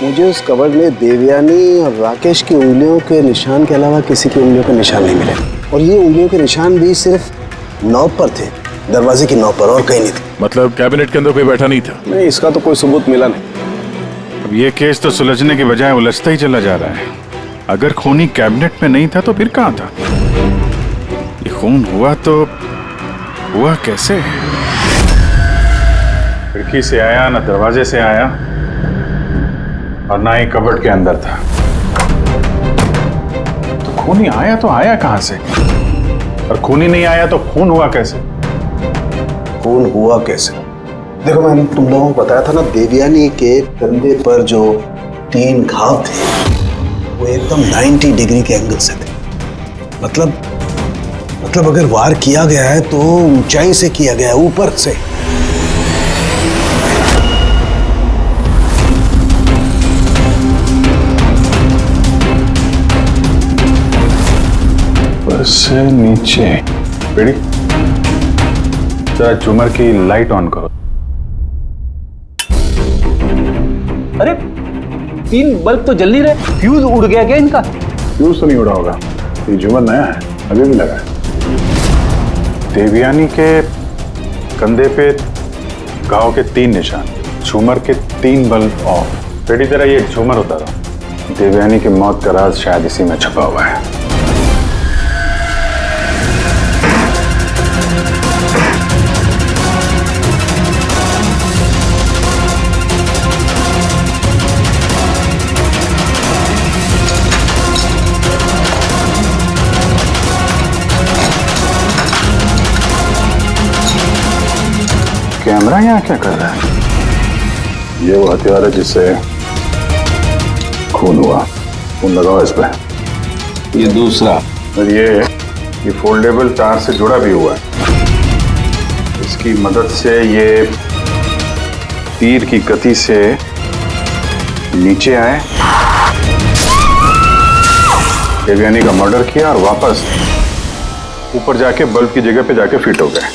मुझे उस कवर्ड में देवयानी और राकेश की उंगलियों के निशान के अलावा किसी की उंगलियों के निशान नहीं मिले। और ये उंगलियों के निशान भी सिर्फ नॉब पर थे, दरवाजे की नॉब पर, और कहीं नहीं थे। मतलब कैबिनेट के अंदर कोई बैठा नहीं था? नहीं, इसका तो कोई सबूत मिला नहीं। अब ये केस तो सुलझने के बजाय उलझता ही चला जा रहा है। अगर खूनी कैबिनेट में नहीं था तो फिर कहाँ था? ये खून हुआ तो हुआ कैसे? खिड़की से आया, ना दरवाजे से आया, और ना ही कबर्ड के अंदर था। तो खूनी आया तो आया कहां से? और खूनी नहीं आया तो खून हुआ कैसे? खून हुआ कैसे? देखो, मैंने तुम लोगों को बताया था ना, देवयानी के कंधे पर जो 3 घाव थे वो एकदम 90 डिग्री के एंगल से थे। मतलब अगर वार किया गया है तो ऊंचाई से किया गया है, ऊपर से। ऊपर से नीचे। बेड़ी, जरा झूमर की लाइट ऑन करो। अरे 3 बल्ब तो जल नहीं रहे, फ्यूज उड़ गया क्या इनका? फ्यूज तो नहीं उड़ा होगा, ये झूमर नया है, अभी भी लगा है। देवयानी के कंधे पे घाव के 3 निशान, झूमर के 3 बल्ब ऑफ। बेटी, जरा ये झूमर उतारो। देवयानी की मौत का राज शायद इसी में छुपा हुआ है। कैमरा यहाँ क्या कर रहा है? ये वो हथियार है जिससे खून हुआ। खून लगाओ इस पे। ये दूसरा, और ये फोल्डेबल तार से जुड़ा भी हुआ है। इसकी मदद से ये तीर की गति से नीचे आए, देवयानी का मर्डर किया और वापस ऊपर जाके बल्ब की जगह पे जाके फिट हो गए।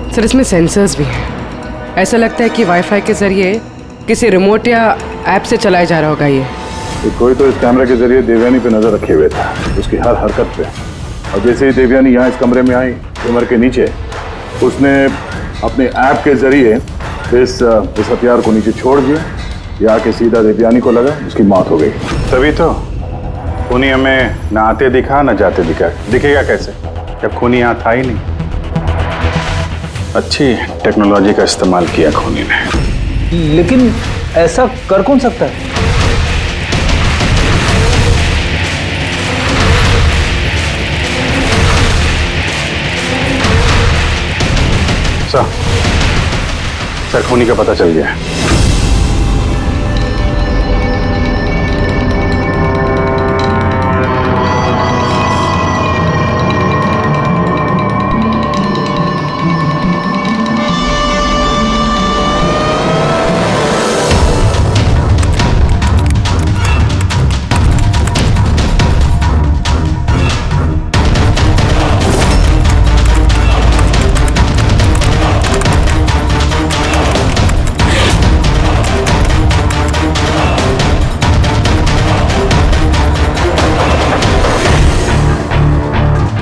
सर, इसमें सेंसर्स भी हैं। ऐसा लगता है कि वाईफाई के जरिए किसी रिमोट या ऐप से चलाया जा रहा होगा ये। कोई तो इस कैमरे के जरिए देवयानी पे नजर रखे हुए था, उसकी हर हरकत पे। और जैसे ही देवयानी यहाँ इस कमरे में आई, कमर के नीचे, उसने अपने ऐप के जरिए इस हथियार को नीचे छोड़ दिया। ये आके सीधा देवयानी को लगा, उसकी मौत हो गई। तभी तो खूनी हमें ना आते दिखा ना जाते दिखेगा कैसे, जब खूनी यहाँ था ही नहीं। अच्छी टेक्नोलॉजी का इस्तेमाल किया खूनी ने। लेकिन ऐसा कर कौन सकता है? सर, खूनी का पता चल गया है।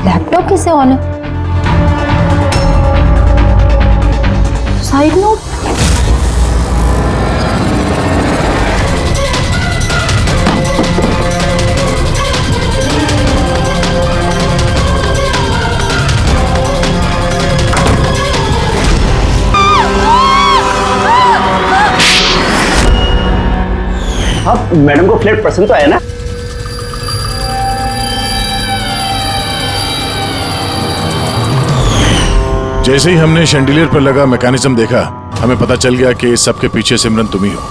लैपटॉप कैसे ऑन है? Side note? हाँ, मैडम को फ्लैट पसंद तो आया ना? जैसे ही हमने शैंडिलियर पर लगा मैकेनिज्म देखा, हमें पता चल गया कि इस सब के पीछे सिमरन तुम ही हो,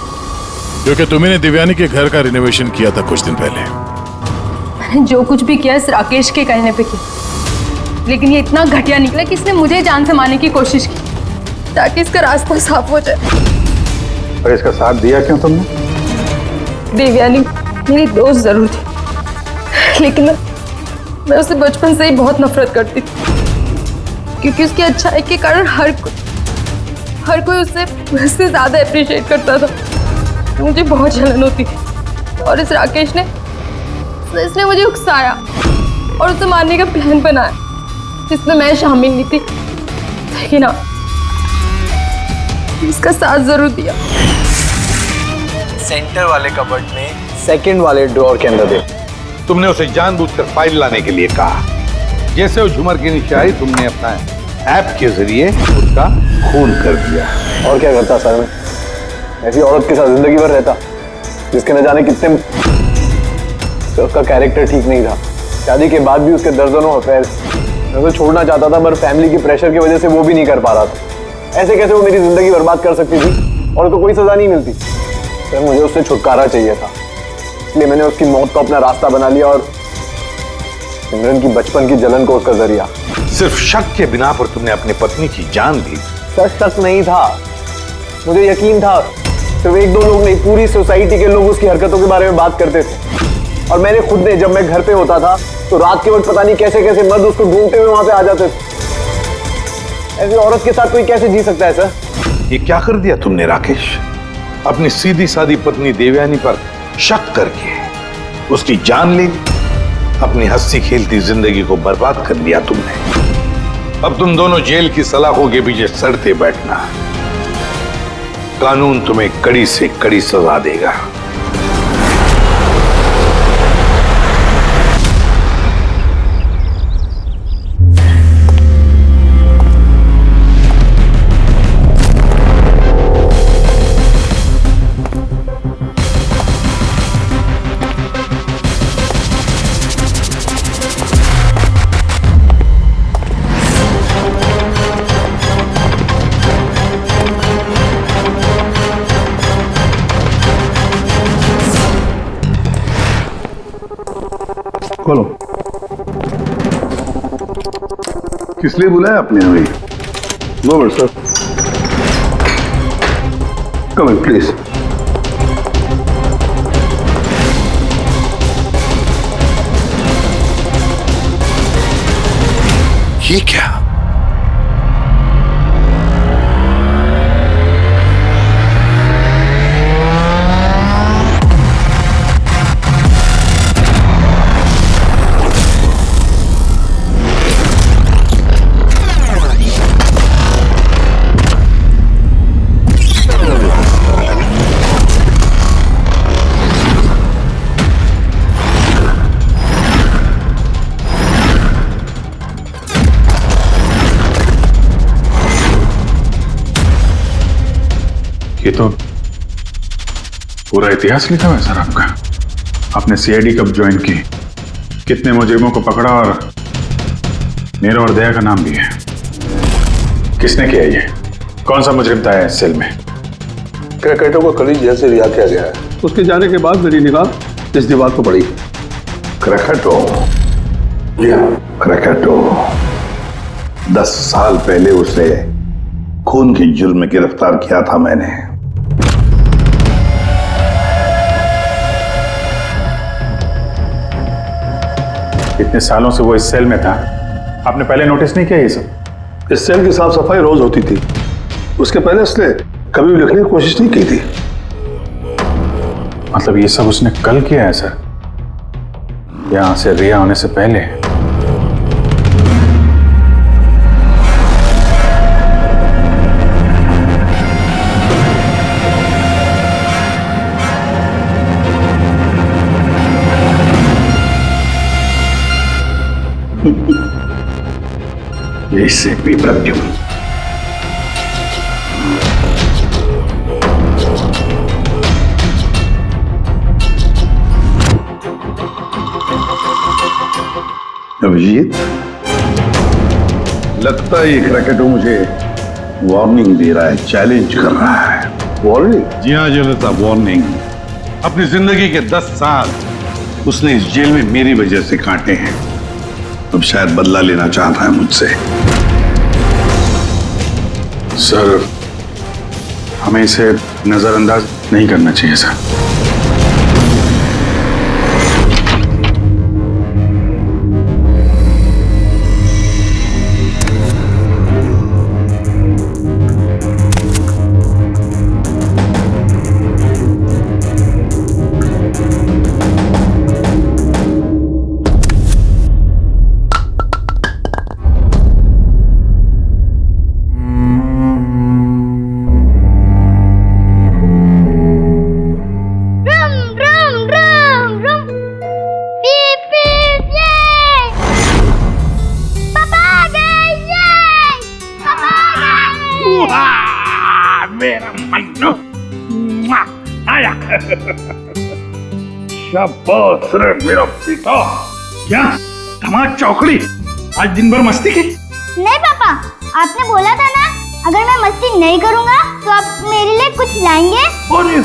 क्योंकि तुम्ही ने दिव्यानी के घर का रिनोवेशन किया था कुछ दिन पहले। मैंने जो कुछ भी किया इस राकेश के कहने पे किया, लेकिन ये इतना घटिया निकला कि इसने मुझे जान से मारने की कोशिश की ताकि इसका रास्ता साफ हो जाए। और इसका साथ दिया क्यों तुमने? देवयानी मेरी दोस्त जरूर थी, लेकिन मैं उससे बचपन से ही बहुत नफरत करती थी, क्योंकि उसकी अच्छाई के कारण हर कोई उससे ज़्यादा अप्रिशिएट करता था। मुझे बहुत जलन होती थी और इस राकेश ने इसने मुझे उकसाया और उसे मारने का प्लान बनाया, जिसमें मैं शामिल नहीं थी, लेकिन हाँ, इसका साथ जरूर दिया। सेंटर वाले कबर्ड में सेकंड वाले ड्रॉर के अंदर दे। तुमने उसे जानबूझकर फाइल लाने के लिए कहा। जैसे वो झूमर के नीचे आई, तुमने अपना ऐप के जरिए उसका खून कर दिया। और क्या करता सर मैं? ऐसी औरत के साथ जिंदगी भर रहता, जिसके न जाने कितने उसका कैरेक्टर ठीक नहीं था। शादी के बाद भी उसके दर्जनों अफेयर। मैं उसे छोड़ना चाहता था, पर फैमिली की प्रेशर की वजह से वो भी नहीं कर पा रहा था। ऐसे कैसे वो मेरी जिंदगी बर्बाद कर सकती थी और उसको कोई सजा नहीं मिलती। सर मुझे उससे छुटकारा चाहिए था, इसलिए मैंने उसकी मौत को अपना रास्ता बना लिया और सिमरन की बचपन की जलन को उसका जरिया। सिर्फ शक के बिना पर तुमने अपनी पत्नी की जान ली। सर शक नहीं था, मुझे यकीन था। सिर्फ एक दो लोग नहीं, पूरी सोसाइटी के लोग उसकी हरकतों के बारे में बात करते थे। और मैंने खुद ने, जब मैं घर पे होता था तो रात के वक्त पता नहीं कैसे कैसे मर्द उसको ढूंढते हुए वहां पे आ जाते थे। ऐसी औरत के साथ कोई कैसे जी सकता है सर? ये क्या कर दिया तुमने राकेश? अपनी सीधी सादी पत्नी देवयानी पर शक करके उसकी जान ले ली। अपनी हंसी खेलती जिंदगी को बर्बाद कर लिया तुमने। अब तुम दोनों जेल की सलाखों के पीछे सड़ते बैठना। कानून तुम्हें कड़ी से कड़ी सजा देगा। खोलो। किस लिए बुलाया आपने हमें? No but sir, come in please. ये क्या? ये तो पूरा इतिहास लिखा हुआ है सर आपका। आपने सीआईडी कब ज्वाइन की, कितने मुजरिमों को पकड़ा और मेरा और दया का नाम भी है। किसने किया ये? कौन सा मुजरिम था इस सेल में? क्रैकेटो को कल ही जेल से रिहा किया गया है। उसके जाने के बाद मेरी निगाह इस दीवार को पड़ी। क्रैकेटो? जी हाँ, क्रैकेटो। 10 साल पहले उसे खून के जुर्म में गिरफ्तार किया था मैंने। इतने सालों से वो इस सेल में था, आपने पहले नोटिस नहीं किया ये सब? इस सेल की साफ सफाई रोज होती थी, उसके पहले उसने कभी भी लिखने की कोशिश नहीं की थी। मतलब ये सब उसने कल किया है सर, यहां से रिहा होने से पहले? इससे भी प्रत्युम अभिजीत, लगता है ये क्रैकेटो मुझे वार्निंग दे रहा है, चैलेंज कर रहा है। वार्निंग? जी हाँ जनता, वार्निंग। अपनी जिंदगी के 10 साल उसने इस जेल में मेरी वजह से काटे हैं। अब शायद बदला लेना चाहता है मुझसे। सर, हमें इसे नजरअंदाज नहीं करना चाहिए सर। मेरा मन्नू। आया। शाबाश रे मेरा बेटा। क्या धमाल चौकड़ी, आज दिन भर मस्ती की? नहीं पापा, आपने बोला था ना अगर मैं मस्ती नहीं करूंगा तो आप मेरे लिए कुछ लाएंगे। अरे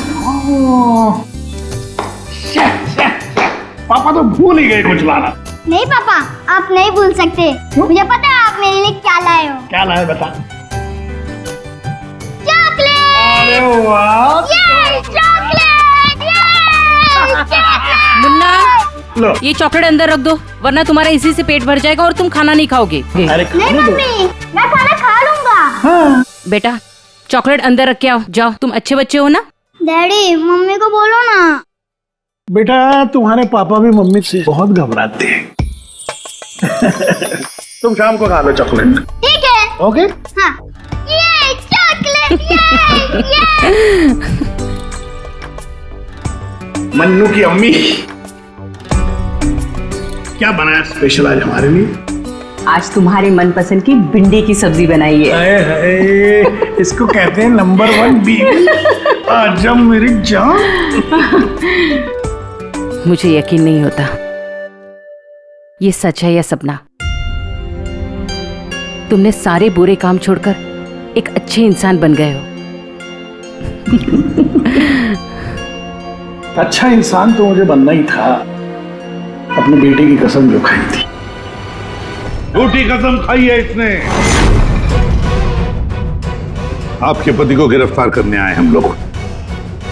पापा तो भूल ही गए कुछ लाना। नहीं पापा, आप नहीं भूल सकते। मुझे पता है आप मेरे लिए क्या लाए हो। क्या लाए बता। चॉकलेट। अरे वाह, चॉकलेट। मुन्ना, ये चॉकलेट अंदर रख दो, वरना तुम्हारा इसी से पेट भर जाएगा और तुम खाना नहीं खाओगे। अरे नहीं मम्मी, मैं खाना खा लूंगा। बेटा चॉकलेट अंदर रख के आओ, जाओ, तुम अच्छे बच्चे हो ना। डैडी मम्मी को बोलो ना। बेटा तुम्हारे पापा भी मम्मी से बहुत घबराते हैं। तुम शाम को खा लो चॉकलेट। ठीक है। ओके। हाँ। ये चॉकलेट। ये। मन्नू की अम्मी क्या बनाया स्पेशल आज हमारे लिए? आज तुम्हारे मनपसंद की भिंडी की सब्जी बनाई है। हाय, इसको कहते हैं नंबर 1 बीवी। आजा मेरी जान। मुझे यकीन नहीं होता ये सच है या सपना। तुमने सारे बुरे काम छोड़कर एक अच्छे इंसान बन गए हो। अच्छा इंसान तो मुझे बनना ही था, अपने बेटे की कसम जो खाई थी। झूठी कसम खाई है इसने। आपके पति को गिरफ्तार करने आए हम लोग।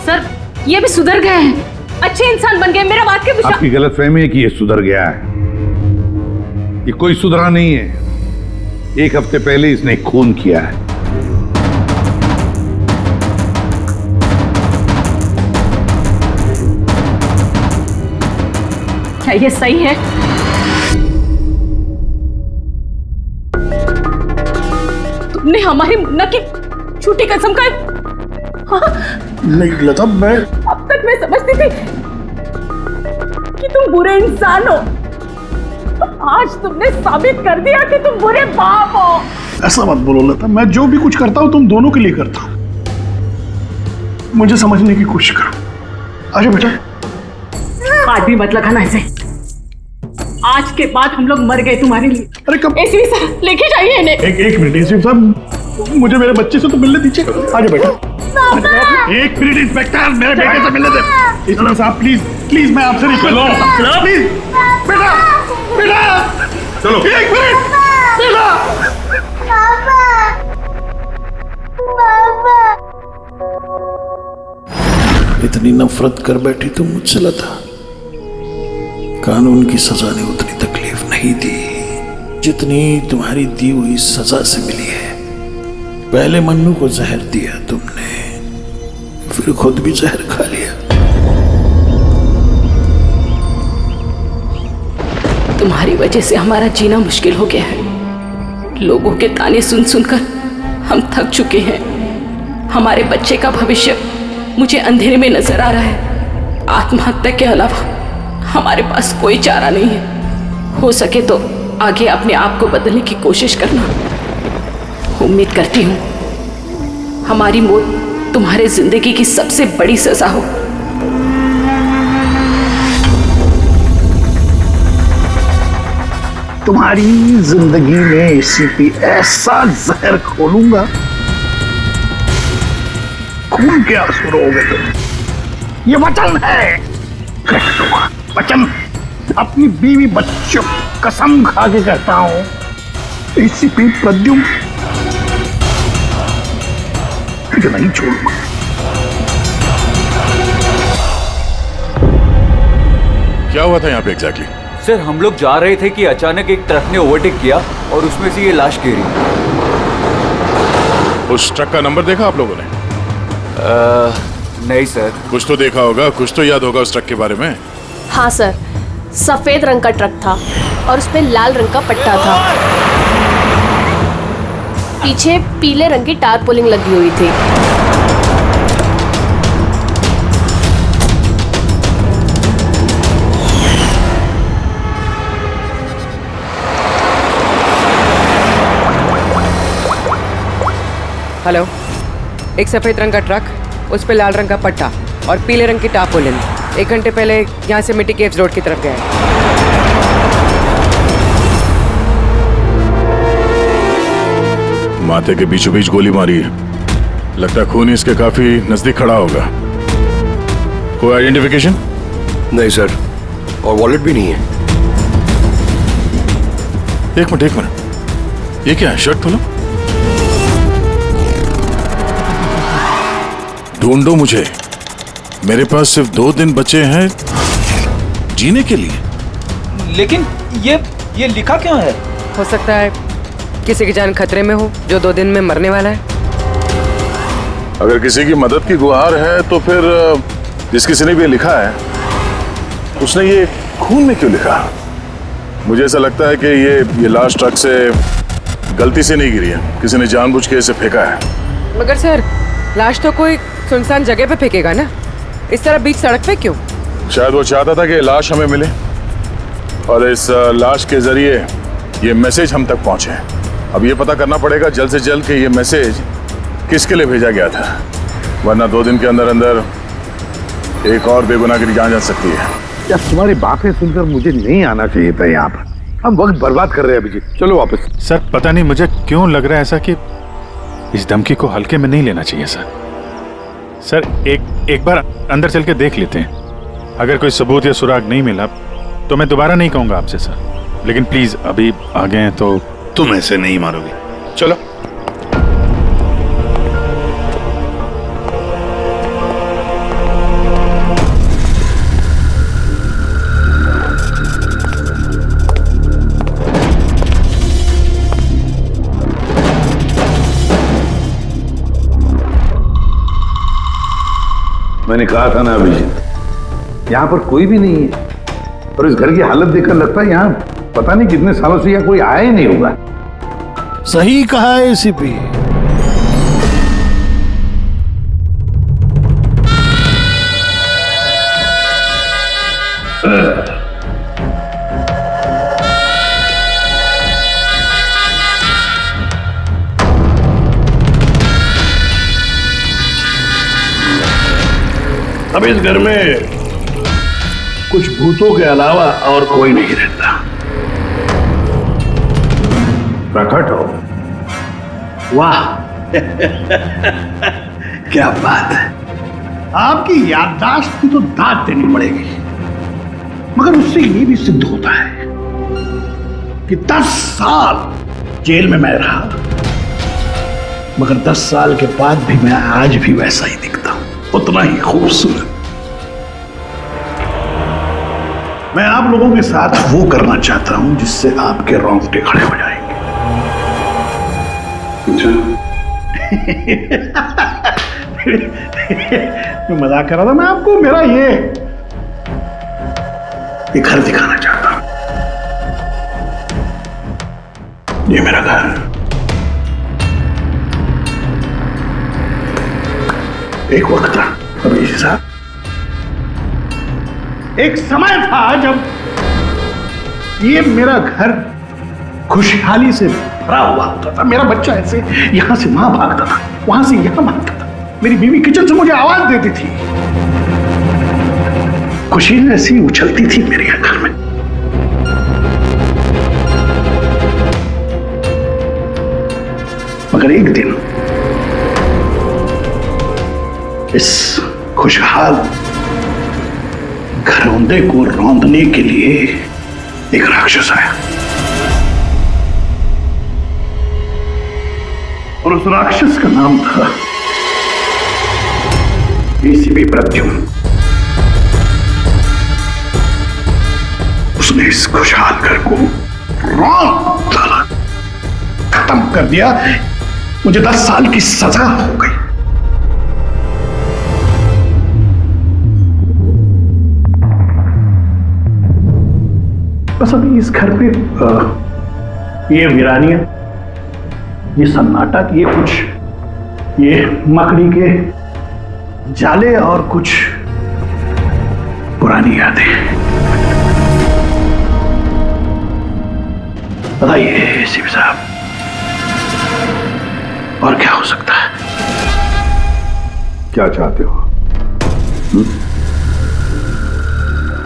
सर ये भी सुधर गए हैं, अच्छे इंसान बन गए, मेरा वाक्य विश्वास। आपकी गलतफहमी है कि ये सुधर गया है। ये कोई सुधरा नहीं है। 1 हफ्ते पहले इसने खून किया है। क्या ये सही है? तुमने हमारी मुन्ना की झूठी कसम का। हाँ? नहीं लता, मैं अब तक मैं समझती थी कि तुम बुरे इंसान हो, आज तुमने साबित कर दिया कि तुम बुरे बाप हो। ऐसा मत बोलो लता, मैं जो भी कुछ करता हूं तुम दोनों के लिए करता हूं। मुझे समझने की कोशिश करो। आजा बेटा। आज भी मत लगाना ऐसे। आज के बाद हम लोग मर गए तुम्हारे लिए। अरे कब? एसपी सर लेके जाइए इन्हें। एक मिनट एसपी साहब, मुझे मेरे बच्चे से तो मिलने दीजिए। आजा बेटा। एक मिनट इंस्पेक्टर, मेरे बेटे से मिलने दे। इंस्पेक्टर साहब प्लीज प्लीज, मैं आपसे रिक्वेस्ट करता हूं प्लीज। बेटा बेटा चलो। एक मिनट बेटा। इतनी नफरत कर बैठी तुम मुझसे लता। कानून की सजा ने उतनी तकलीफ नहीं दी जितनी तुम्हारी दी हुई सजा से मिली है। पहले मन्नू को जहर दिया तुमने, फिर खुद भी जहर खा लिया। तुम्हारी वजह से हमारा जीना मुश्किल हो गया है। लोगों के ताने सुन सुनकर हम थक चुके हैं। हमारे बच्चे का भविष्य मुझे अंधेरे में नजर आ रहा है। आत्महत्या के अलावा हमारे पास कोई चारा नहीं है। हो सके तो आगे अपने आप को बदलने की कोशिश करना। उम्मीद करती हूँ हमारी मौत तुम्हारे जिंदगी की सबसे बड़ी सजा हो। तुम्हारी जिंदगी में एसीपी ऐसा जहर खोलूंगा, खून के आंसू रोगे तुम। ये वचन है, वचन। अपनी बीवी बच्चों कसम खा के कहता हूं, एसीपी प्रद्युम्न तुझे नहीं छोड़ूंगा। क्या हुआ था यहाँ पे एग्जैक्टली? सर हम लोग जा रहे थे कि अचानक एक ट्रक ने ओवरटेक किया और उसमें से ये लाश गिरी। उस ट्रक का नंबर देखा आप लोगों ने? नहीं सर। कुछ तो देखा होगा, कुछ तो याद होगा उस ट्रक के बारे में। हाँ सर, सफेद रंग का ट्रक था और उस पे लाल रंग का पट्टा था। पीछे पीले रंग की टारपोलिंग लगी हुई थी। हेलो एक सफ़ेद रंग का ट्रक, उस पे लाल रंग का पट्टा और पीले रंग की टार्पोलिन 1 घंटे पहले यहाँ से मिट्टी केव्स रोड की तरफ गया है। माथे के बीचों बीच गोली मारी है। लगता है खून इसके काफी नजदीक खड़ा होगा। कोई आइडेंटिफिकेशन? नहीं सर, और वॉलेट भी नहीं है। एक मिनट, ये क्या है? शर्ट खोलो, ढूंढो मुझे। मेरे पास सिर्फ 2 दिन बचे हैं जीने के लिए। लेकिन ये लिखा क्यों है? हो सकता है किसी की जान खतरे में हो जो 2 दिन में मरने वाला है। अगर किसी की मदद की गुहार है तो फिर जिस किसी ने भी लिखा है उसने ये खून में क्यों लिखा? मुझे ऐसा लगता है कि ये लाश ट्रक से गलती से नहीं गिरी है, किसी ने जानबूझ के इसे फेंका है। मगर सर, लाश तो कोई सुनसान जगह पे फेंकेगा ना, इस तरह बीच सड़क पे क्यों? शायद वो चाहता था कि लाश हमें मिले और इस लाश के जरिए ये मैसेज हम तक पहुंचे। अब ये पता करना पड़ेगा जल्द से जल्द कि ये मैसेज किसके लिए भेजा गया था, वरना 2 दिन के अंदर अंदर एक और बेगुनाह की जान जा सकती है। यार तुम्हारी बातें सुनकर मुझे नहीं आना चाहिए था यहाँ पर। हम वक्त बर्बाद कर रहे हैं अभिजीत, चलो वापस। सर पता नहीं मुझे क्यों लग रहा है ऐसा कि इस धमकी को हल्के में नहीं लेना चाहिए सर। सर एक बार अंदर चल के देख लेते हैं। अगर कोई सबूत या सुराग नहीं मिला तो मैं दोबारा नहीं कहूंगा आपसे सर, लेकिन प्लीज अभी आ गए हैं तो। तुम ऐसे नहीं मारोगे, चलो। मैंने कहा था ना अभिजीत, यहाँ पर कोई भी नहीं है और इस घर की हालत देखकर लगता है यहाँ पता नहीं कितने सालों से यहाँ कोई आया ही नहीं होगा। सही कहा है एसीपी। अब इस घर में कुछ भूतों के अलावा और कोई नहीं रहता। प्रकट हो। वाह क्या बात है। आपकी याददाश्त की तो दाद देनी पड़ेगी, मगर उससे ये भी सिद्ध होता है कि 10 साल जेल में मैं रहा, मगर 10 साल के बाद भी मैं आज भी वैसा ही दिखता हूं, उतना ही खूबसूरत। मैं आप लोगों के साथ वो करना चाहता हूं जिससे आपके रोंगटे खड़े हो जाएंगे। मैं मजाक कर रहा था। मैं आपको मेरा ये घर दिखाना चाहता हूं। ये मेरा घर, एक वक्त था अभिजीत साहब, एक समय था जब ये मेरा घर खुशहाली से भरा हुआ होता था। मेरा बच्चा ऐसे यहां से वहां भागता था, वहां से यहां भागता था। मेरी बीवी किचन से मुझे आवाज देती थी, खुशी ऐसी उछलती थी मेरे घर में। मगर एक दिन इस खुशहाल घरौंदे को रौंदने के लिए एक राक्षस आया और उस राक्षस का नाम था एसीपी प्रद्युम्न। उसने इस खुशहाल घर को रौंद डाला, खत्म कर दिया। मुझे 10 साल की सजा हो गई। बस अभी इस घर पे ये वीरानियां, ये सन्नाटा, ये कुछ ये मकड़ी के जाले और कुछ पुरानी यादें। बताइए एसीपी साहब, और क्या हो सकता है? क्या चाहते हो?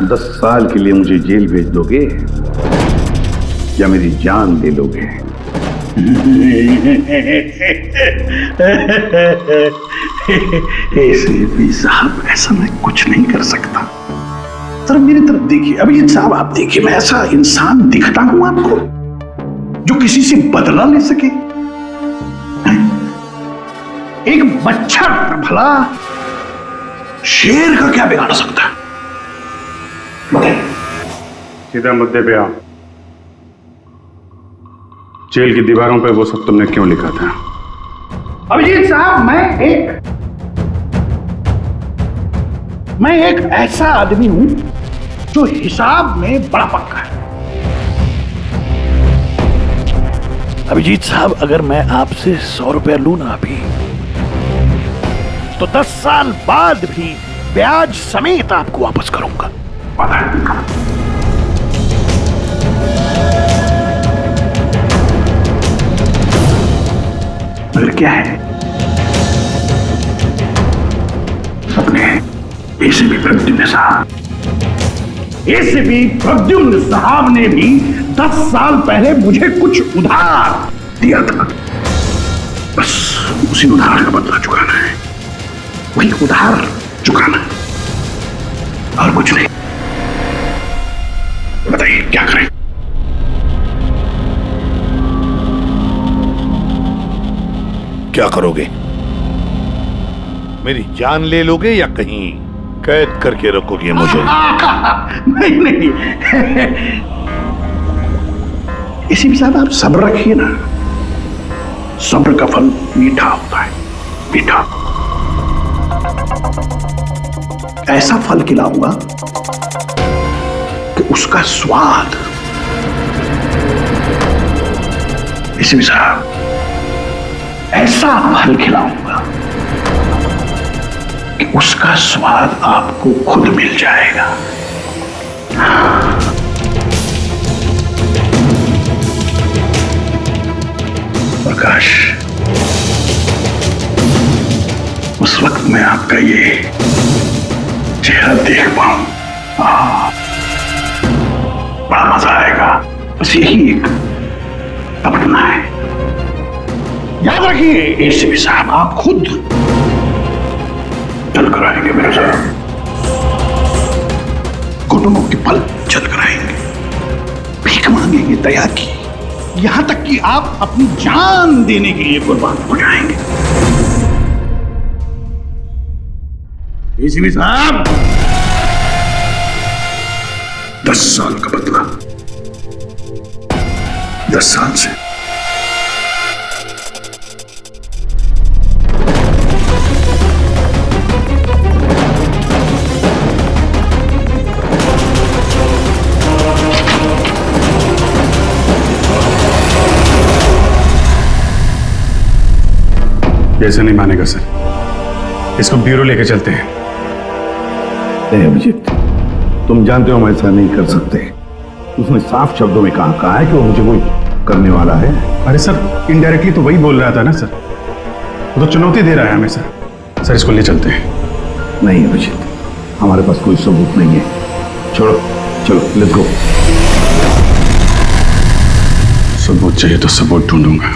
10 साल के लिए मुझे जेल भेज दोगे या मेरी जान दे लोगे? एसीपी साहब, ऐसा मैं कुछ नहीं कर सकता। जरा मेरी तरफ देखिए। अभिजीत साहब, आप देखिए, मैं ऐसा इंसान दिखता हूं आपको जो किसी से बदला ले सके? एक बच्चा भला शेर का क्या बिगाड़ सकता है? बताइए। सीधा मुद्दे पे आओ। जेल की दीवारों पे वो सब तुमने क्यों लिखा था? अभिजीत साहब, मैं एक ऐसा आदमी हूं जो हिसाब में बड़ा पक्का है। अभिजीत साहब, अगर मैं आपसे 100 रुपया लूं ना अभी, तो 10 साल बाद भी ब्याज समेत आपको वापस करूंगा। मगर क्या है, अपने एसीपी प्रद्युम्न साहब ने भी 10 साल पहले मुझे कुछ उधार दिया था। बस उसी उधार का बदला चुकाना है, वही उधार चुकाना है, और कुछ नहीं। बताइए क्या करें? क्या करोगे? मेरी जान ले लोगे या कहीं कैद करके रखोगे मुझे? नहीं। एसीपी साहब, आप सब्र रखिए ना। सब्र का फल मीठा होता है, मीठा। ऐसा फल खिलाऊंगा कि उसका स्वाद, एसीपी साहब, ऐसा फल खिलाऊंगा कि उसका स्वाद आपको खुद मिल जाएगा। प्रकाश, उस वक्त मैं आपका ये चेहरा देख पाऊं, बड़ा मजा आएगा। बस यही एक तमन्ना है। याद रखिए एसीपी साहब, आप खुद चल कर आएंगे मेरे साथ, घुटनों के पल चल कर आएंगे, भीख मांगेंगे दया की, यहां तक कि आप अपनी जान देने के लिए कुर्बान हो जाएंगे। एसीपी साहब, 10 साल का बदला 10 साल से। ऐसे नहीं मानेगा सर, इसको ब्यूरो लेके चलते हैं। नहीं अभिजीत, तुम जानते हो हम ऐसा नहीं कर सकते। उसने साफ शब्दों में कहा है कि वो मुझे कोई करने वाला है। अरे सर, इनडायरेक्टली तो वही बोल रहा था ना सर, वो तो चुनौती दे रहा है हमें सर। इसको ले चलते हैं। नहीं अभिजीत, हमारे पास कोई सबूत नहीं है। छोड़ो, चलो लेट्स गो। सबूत चाहिए तो सबूत ढूंढूंगा,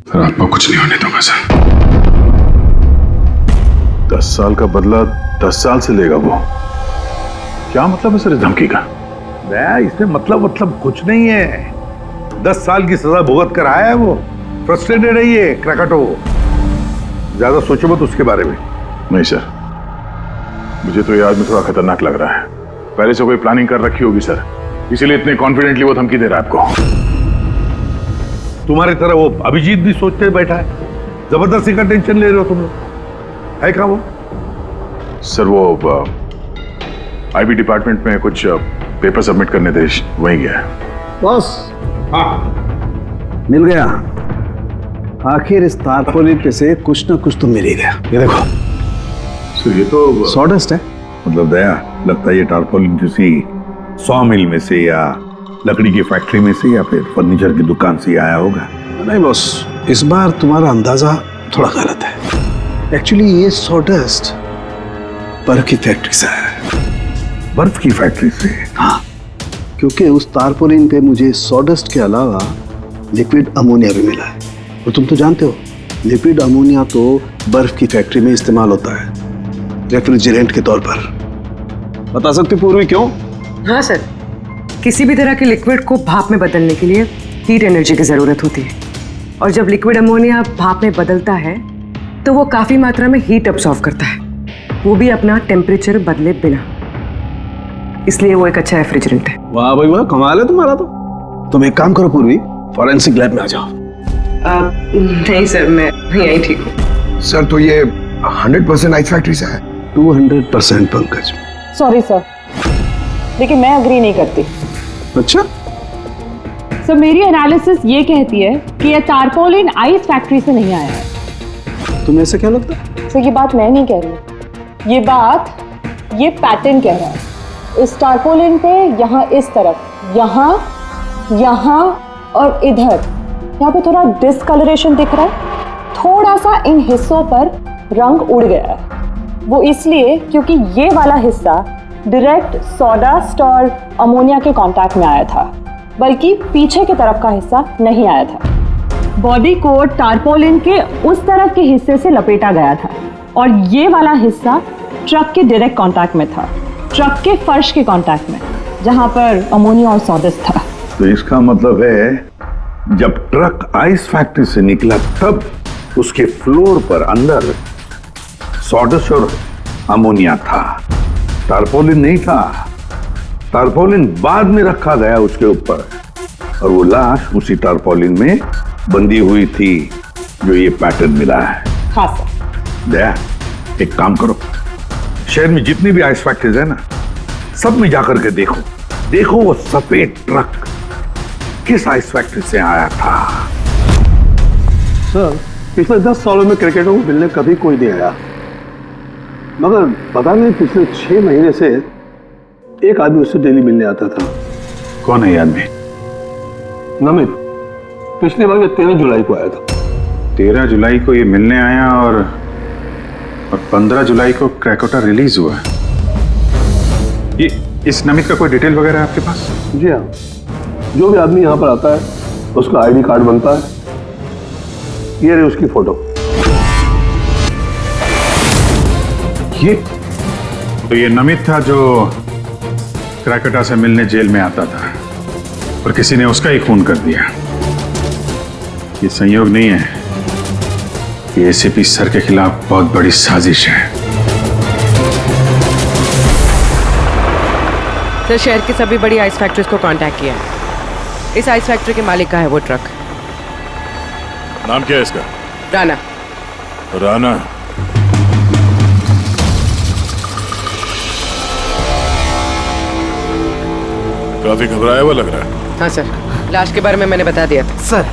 पर आपको कुछ नहीं होने दूंगा सर। 10 साल का बदला 10 साल से लेगा वो? क्या मतलब है सर इस धमकी का? इसमें मतलब कुछ नहीं है। 10 साल की सजा भुगत कर आया है वो। फ्रस्ट्रेटेड है ये क्रैकाटो। ज्यादा सोचो मत उसके बारे में। नहीं सर, मुझे तो ये आदमी थोड़ा खतरनाक लग रहा है। पहले से कोई प्लानिंग कर रखी होगी सर, इसीलिए इतने कॉन्फिडेंटली वो धमकी दे रहा है आपको। तुम्हारी तरह वो अभिजीत भी सोचते बैठा है। जबरदस्ती का टेंशन ले रहे हो तुम लोग। है क्या वो? सर वो आईबी डिपार्टमेंट में कुछ पेपर सबमिट करने थे, वहीं गया है। बॉस, मिल गया। आखिर इस तारपोलिन पे से कुछ ना कुछ तो मिल ही गया। ये देखो सर, ये तो सॉडेस्ट है। मतलब दया, लगता है ये टारपोलिन किसी सॉ मिल में से या लकड़ी की फैक्ट्री में से या फिर फर्नीचर की दुकान से आया होगा। नहीं बॉस, इस बार तुम्हारा अंदाजा थोड़ा गलत है। एक्चुअली ये सॉडस्ट बर्फ की फैक्ट्री से है। बर्फ की फैक्ट्री से? हाँ, क्योंकि उस तारपोलिन पे मुझे सॉडस्ट के अलावा लिक्विड अमोनिया भी मिला है। और तुम तो जानते हो लिक्विड अमोनिया तो बर्फ की फैक्ट्री में इस्तेमाल होता है रेफ्रिजरेंट के तौर पर। बता सकते पूर्वी क्यों? हाँ सर, किसी भी तरह के लिक्विड को भाप में बदलने के लिए हीट एनर्जी की ज़रूरत होती है, और जब लिक्विड अमोनिया भाप में बदलता है तो वो काफ़ी मात्रा में हीट अब्सॉर्ब करता है, वो भी अपना टेम्परेचर बदले बिना। इसलिए वो एक अच्छा रेफ्रिजरेंट है। वाह भाई वाह, कमाल है तुम्हारा तो। तुम एक काम करो पूर्वी, फॉरेंसिक लैब में आ जाओ। नहीं सर, मैं यहीं ठीक हूँ। सर तो ये 100% आइस फैक्ट्री से है? 200% पंकज। सॉरी सर, लेकिन मैं अग्री नहीं करती। अच्छा? सर मेरी एनालिसिस ये कहती है कि ये टारपोलिन आइस फैक्ट्री से नहीं आया है। तुम्हें ऐसा क्या लगता है? सर ये बात मैं नहीं कह रही, ये बात ये पैटर्न कह रहा है। इस टारपोलिन पे यहाँ इस तरफ, यहाँ यहाँ और इधर, यहाँ पे थोड़ा डिसकलरेशन दिख रहा है। थोड़ा सा इन हिस्सों पर रंग उड़ गया है। वो इसलिए क्योंकि ये वाला हिस्सा डायरेक्ट सॉडस्ट और अमोनिया के कांटेक्ट में आया था, बल्कि पीछे की तरफ का हिस्सा नहीं आया था। बॉडी को टारपोलिन के उस तरफ के हिस्से से लपेटा गया था, और ये वाला हिस्सा ट्रक के डायरेक्ट कांटेक्ट में था, ट्रक के फर्श के कांटेक्ट में, जहां पर अमोनिया और सॉडस्ट था। तो इसका मतलब है जब ट्रक आइस फैक्ट्री से निकला तब उसके फ्लोर पर अंदर सॉडस्ट और अमोनिया था, टारपोलिन नहीं था। टारपोलिन बाद में रखा गया उसके ऊपर, और वो लाश उसी टारपोलिन में बंधी हुई थी जो ये पैटर्न मिला है। हाँ सर। दया, एक काम करो, शहर में जितनी भी आइस फैक्ट्रीज है ना, सब में जाकर के देखो वो सफेद ट्रक किस आइस फैक्ट्री से आया था। सर पिछले 10 सालों में क्रिकेटरों को मिलने कभी कोई नहीं आया, मगर पता नहीं पिछले 6 महीने से एक आदमी उससे डेली मिलने आता था। कौन है ये आदमी? नमित। पिछले बार 13 जुलाई को आया था। 13 जुलाई को ये मिलने आया और 15 जुलाई को क्रैकोटा रिलीज हुआ। ये इस नमित का कोई डिटेल वगैरह है आपके पास? जी हाँ, जो भी आदमी यहाँ पर आता है उसका आईडी कार्ड बनता है। ये रही उसकी फोटो। ये नमित था जो क्रैकोटा से मिलने जेल में आता था, और किसी ने उसका ही खून कर दिया। ये संयोग नहीं है, ये एसीपी सर के खिलाफ बहुत बड़ी साजिश है। सर शहर की सभी बड़ी आइस फैक्ट्रीज को कांटेक्ट किया है। इस आइस फैक्ट्री के मालिक का है वो ट्रक। नाम क्या है इसका? राणा। राणा। काफी घबराया हुआ लग रहा है। हाँ सर, लाश के बारे में मैंने बता दिया था। सर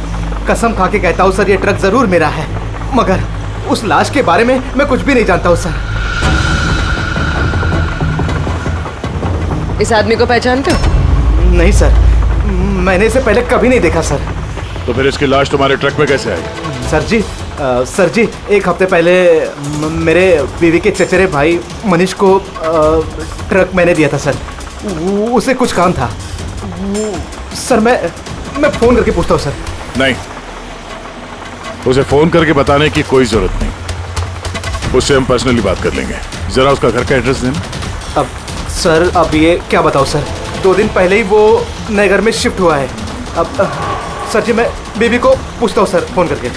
कसम खा के कहता हूँ सर, ये ट्रक जरूर मेरा है, मगर उस लाश के बारे में मैं कुछ भी नहीं जानता हूँ सर। इस आदमी को पहचानते हो? नहीं सर, मैंने इसे पहले कभी नहीं देखा सर। तो फिर इसकी लाश तुम्हारे ट्रक में कैसे आई? सर जी 1 हफ्ते पहले मेरे बीवी के चचेरे भाई मनीष को ट्रक मैंने दिया था सर। उसे कुछ काम था सर। मैं फोन करके पूछता हूँ सर। नहीं, उसे फोन करके बताने की कोई जरूरत नहीं, उससे हम पर्सनली बात कर लेंगे। जरा उसका घर का एड्रेस देना। अब सर अब ये क्या बताओ सर, 2 दिन पहले ही वो नए घर में शिफ्ट हुआ है। अब सर जी मैं बीबी को पूछता हूँ सर फोन करके।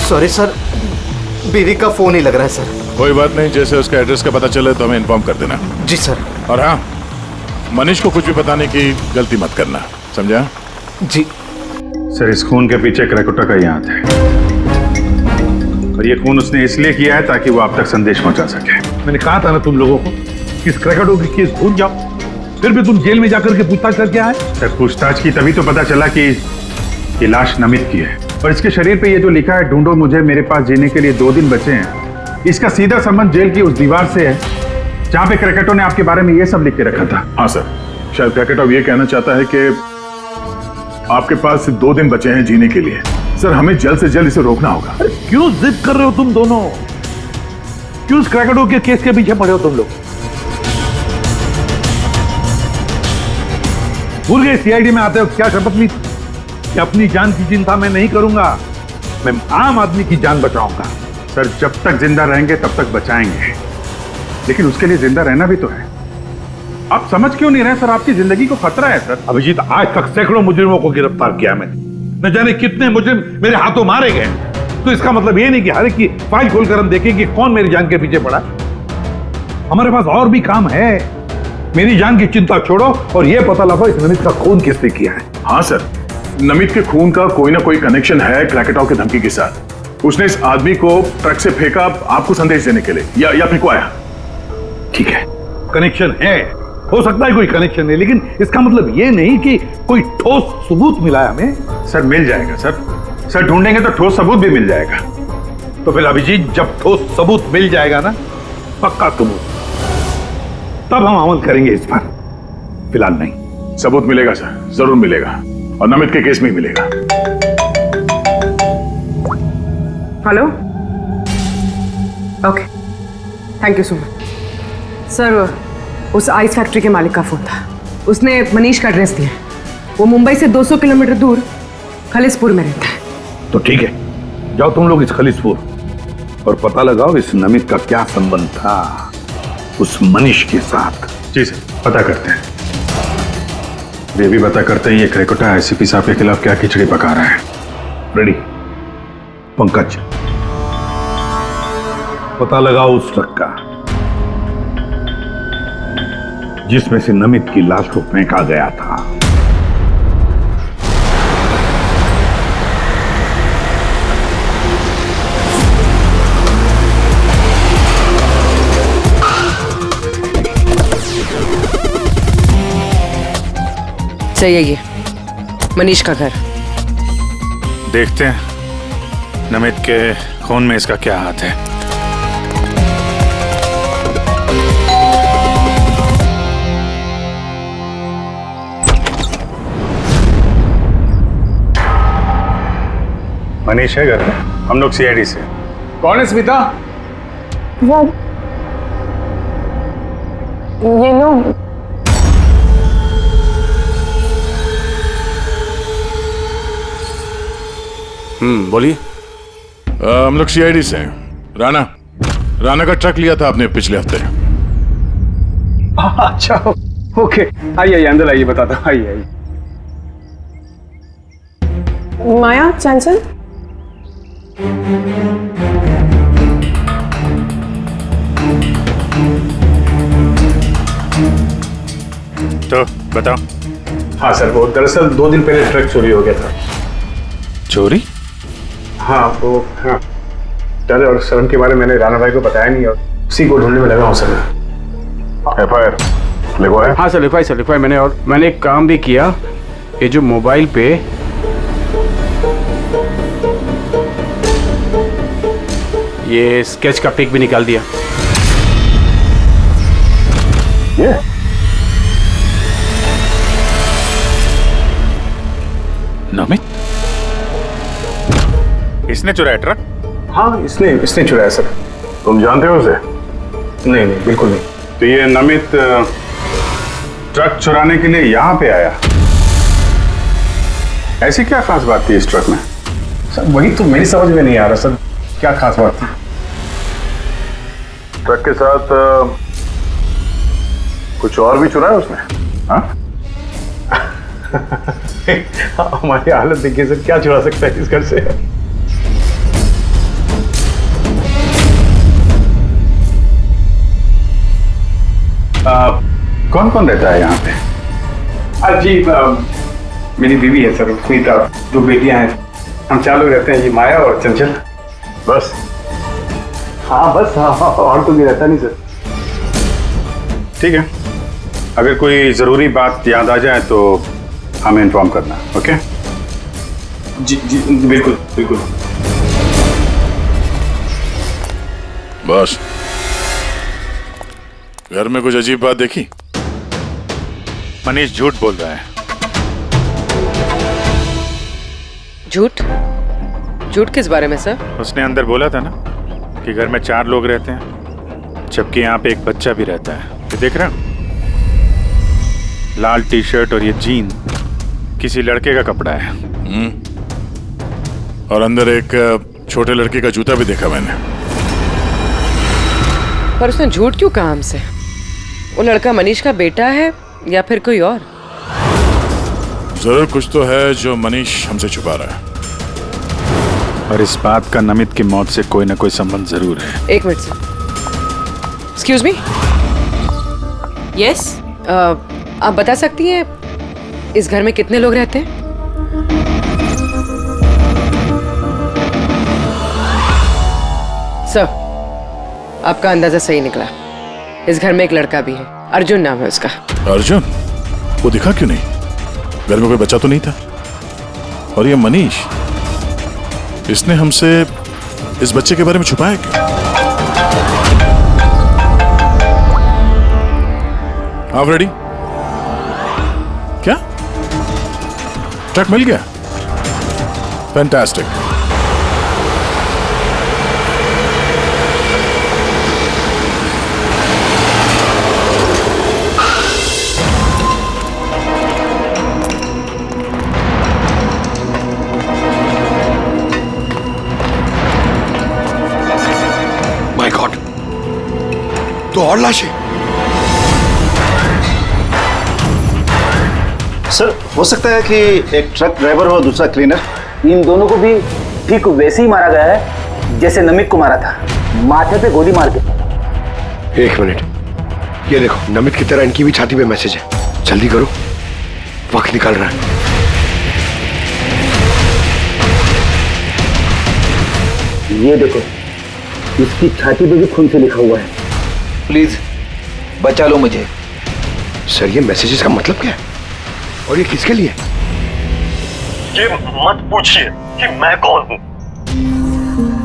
सॉरी सर, बीवी का फोन ही लग रहा है सर। कोई बात नहीं, जैसे उसका एड्रेस का पता चले तो हमें इन्फॉर्म कर देना। जी सर। और हाँ, मनीष को कुछ भी बताने की गलती मत करना, समझा? जी सर। इस खून के पीछे क्रैकोटा का ही हाथ है, और ये खून उसने इसलिए किया है ताकि वो आप तक संदेश पहुंचा सके। मैंने कहा था ना तुम लोगों को कि इस क्रैकोटा की केस भूल जाओ, फिर भी तुम जेल में जाकर के पूछताछ करके आए। सर पूछताछ की तभी तो पता चला कि ये लाश नमित की है, और इसके शरीर पे ये जो लिखा है, ढूंढो मुझे मेरे पास जीने के लिए 2 दिन बचे हैं, इसका सीधा संबंध जेल की उस दीवार से है जहां पे क्रैकोटा ने आपके बारे में ये सब लिख के रखा था। हाँ सर, शायद क्रैकोटा ये कहना चाहता है कि आपके पास सिर्फ 2 दिन बचे हैं जीने के लिए। सर हमें जल्द से जल्द इसे रोकना होगा। क्यों जिद कर रहे हो तुम दोनों? क्यों इस क्रैकेडो के केस के पीछे पड़े हो तुम लोग? भूल गए सीआईडी में आते हो क्या शपथ ली कि अपनी जान की चिंता मैं नहीं करूंगा, मैं आम आदमी की जान बचाऊंगा। सर जब तक जिंदा रहेंगे तब तक बचाएंगे, लेकिन उसके लिए जिंदा रहना भी तो है। आप समझ क्यों नहीं रहे सर? आपकी जिंदगी को खतरा है सर। अभिजीत, आज तक सैकड़ों मुजरिमों को गिरफ्तार किया मैंने, न जाने कितने मुजरिम मेरे हाथों मारे गए। तो इसका मतलब ये नहीं कि हर एक की फाइल खोलकर हम देखें कि कौन मेरी जान के पीछे पड़ा। हमारे पास और भी काम है। मेरी जान की चिंता छोड़ो और ये पता लगाओ इस नमित का खून किसने किया है। हाँ सर, नमित के खून का कोई ना कोई कनेक्शन है क्रैकेटॉ की धमकी के साथ। उसने इस आदमी को ट्रक से फेंका आपको संदेश देने के लिए, या फिर को आया। ठीक है, कनेक्शन है, हो सकता है कोई कनेक्शन है, लेकिन इसका मतलब ये नहीं कि कोई ठोस सबूत मिला है हमें। सर मिल जाएगा सर ढूंढेंगे तो ठोस सबूत भी मिल जाएगा। तो फिर अभिजीत, जब ठोस सबूत मिल जाएगा ना, पक्का सबूत, तब हम अमल करेंगे इस पर, फिलहाल नहीं। सबूत मिलेगा सर, जरूर मिलेगा, और नमित के केस में ही मिलेगा। Hello, okay, thank you so much. Sir, उस आइस फैक्ट्री के मालिक का फोन था, उसने मनीष का एड्रेस दिया। वो मुंबई से 200 किलोमीटर दूर खलिसपुर में रहता है। तो ठीक है, जाओ तुम लोग इस खलिसपुर और पता लगाओ इस नमित का क्या संबंध था उस मनीष के साथ। जी सर, पता करते हैं। ये भी पता करते हैं ये क्रैकेटो आईसीपी साहब के खिलाफ क्या खिचड़ी पका रहा है। रेडी? पंकज, पता लगाओ उस ट्रक का जिसमें से नमित की लाश को फेंका गया था। सही है ये मनीष का घर। देखते हैं नमित के खून में इसका क्या हाथ है। मनीष है घर में, हम लोग सीआईडी से। कौन है स्मिता? वो ये लोग। बोलिए। हम लोग सीआईडी से हैं। राणा का ट्रक लिया था आपने पिछले हफ्ते। अच्छा, ओके, आइए अंदर आइए, बताता हूँ, आइए। माया, चंचल, तो बताओ। हाँ सर, वो दरअसल 2 दिन पहले ट्रक चोरी हो गया था। चोरी? हाँ, वो हाँ डर और शर्म के बारे में मैंने राणा भाई को बताया नहीं और उसी को ढूंढने में लगा हूँ सर। एफआईआर लिखवाया? हाँ सर, लिखवाई मैंने, और मैंने एक काम भी किया। ये जो मोबाइल पे ये स्केच का पिक भी निकाल दिया। ये नमित इसने चुराया ट्रक? हाँ, इसने चुराया सर। तुम जानते हो उसे? नहीं, बिल्कुल नहीं। तो ये नमित ट्रक चुराने के लिए यहाँ पे आया, ऐसी क्या खास बात थी इस ट्रक में? सर वही तो मेरी समझ में नहीं आ रहा सर, क्या खास बात थी? ट्रक के साथ कुछ और भी चुराया उसने? हाँ? हमारी हालत देखिए सर, क्या चुरा सकता है इस घर से? कौन कौन रहता है यहाँ पे? जी, मेरी बीवी है सर, स्मिता, 2 बेटियां हैं, हम 4 लोग रहते हैं, ये माया और चंचल। बस? हाँ बस, हाँ, और तो भी रहता नहीं सर। ठीक है, अगर कोई जरूरी बात याद आ जाए तो हमें इन्फॉर्म करना। ओके? जी बिल्कुल। बस, घर में कुछ अजीब बात देखी? मनीष झूठ बोल रहा है। झूठ? झूठ किस बारे में सर? उसने अंदर बोला था ना कि घर में 4 लोग रहते हैं, जबकि यहाँ पे एक बच्चा भी रहता है। ये देख रहे हो, लाल टी शर्ट और ये जीन किसी लड़के का कपड़ा है। और अंदर एक छोटे लड़के का जूता भी देखा मैंने। पर उसने झूठ क्यों कहा हमसे? वो लड़का मनीष का बेटा है या फिर कोई और? जरूर कुछ तो है जो मनीष हमसे छुपा रहा है। और इस बात का नमित की मौत से कोई ना कोई संबंध जरूर है। एक minute sir. Excuse me. Yes, आप बता सकती हैं इस घर में कितने लोग रहते हैं? सर, आपका अंदाजा सही निकला। इस घर में एक लड़का भी है, अर्जुन नाम है उसका। अर्जुन? वो दिखा क्यों नहीं? घर में कोई बच्चा तो नहीं था। और ये मनीष, इसने हमसे इस बच्चे के बारे में छुपाया क्यों? आप रेडी? क्या ट्रक मिल गया? फैंटास्टिक। माय गॉड, तो और लाशें। सर, हो सकता है कि एक ट्रक ड्राइवर और दूसरा क्लीनर, इन दोनों को भी ठीक वैसे ही मारा गया है जैसे नमित को मारा था, माथे पे गोली मार के। एक मिनट, ये देखो, नमित की तरह इनकी भी छाती पे मैसेज है। जल्दी करो, वक्त निकल रहा है। ये देखो, इसकी छाती पे भी खून से लिखा हुआ है। प्लीज बचा लो मुझे। सर, ये मैसेजेस का मतलब क्या है और ये किसके लिए? ये मत पूछिए कि मैं कौन हूँ।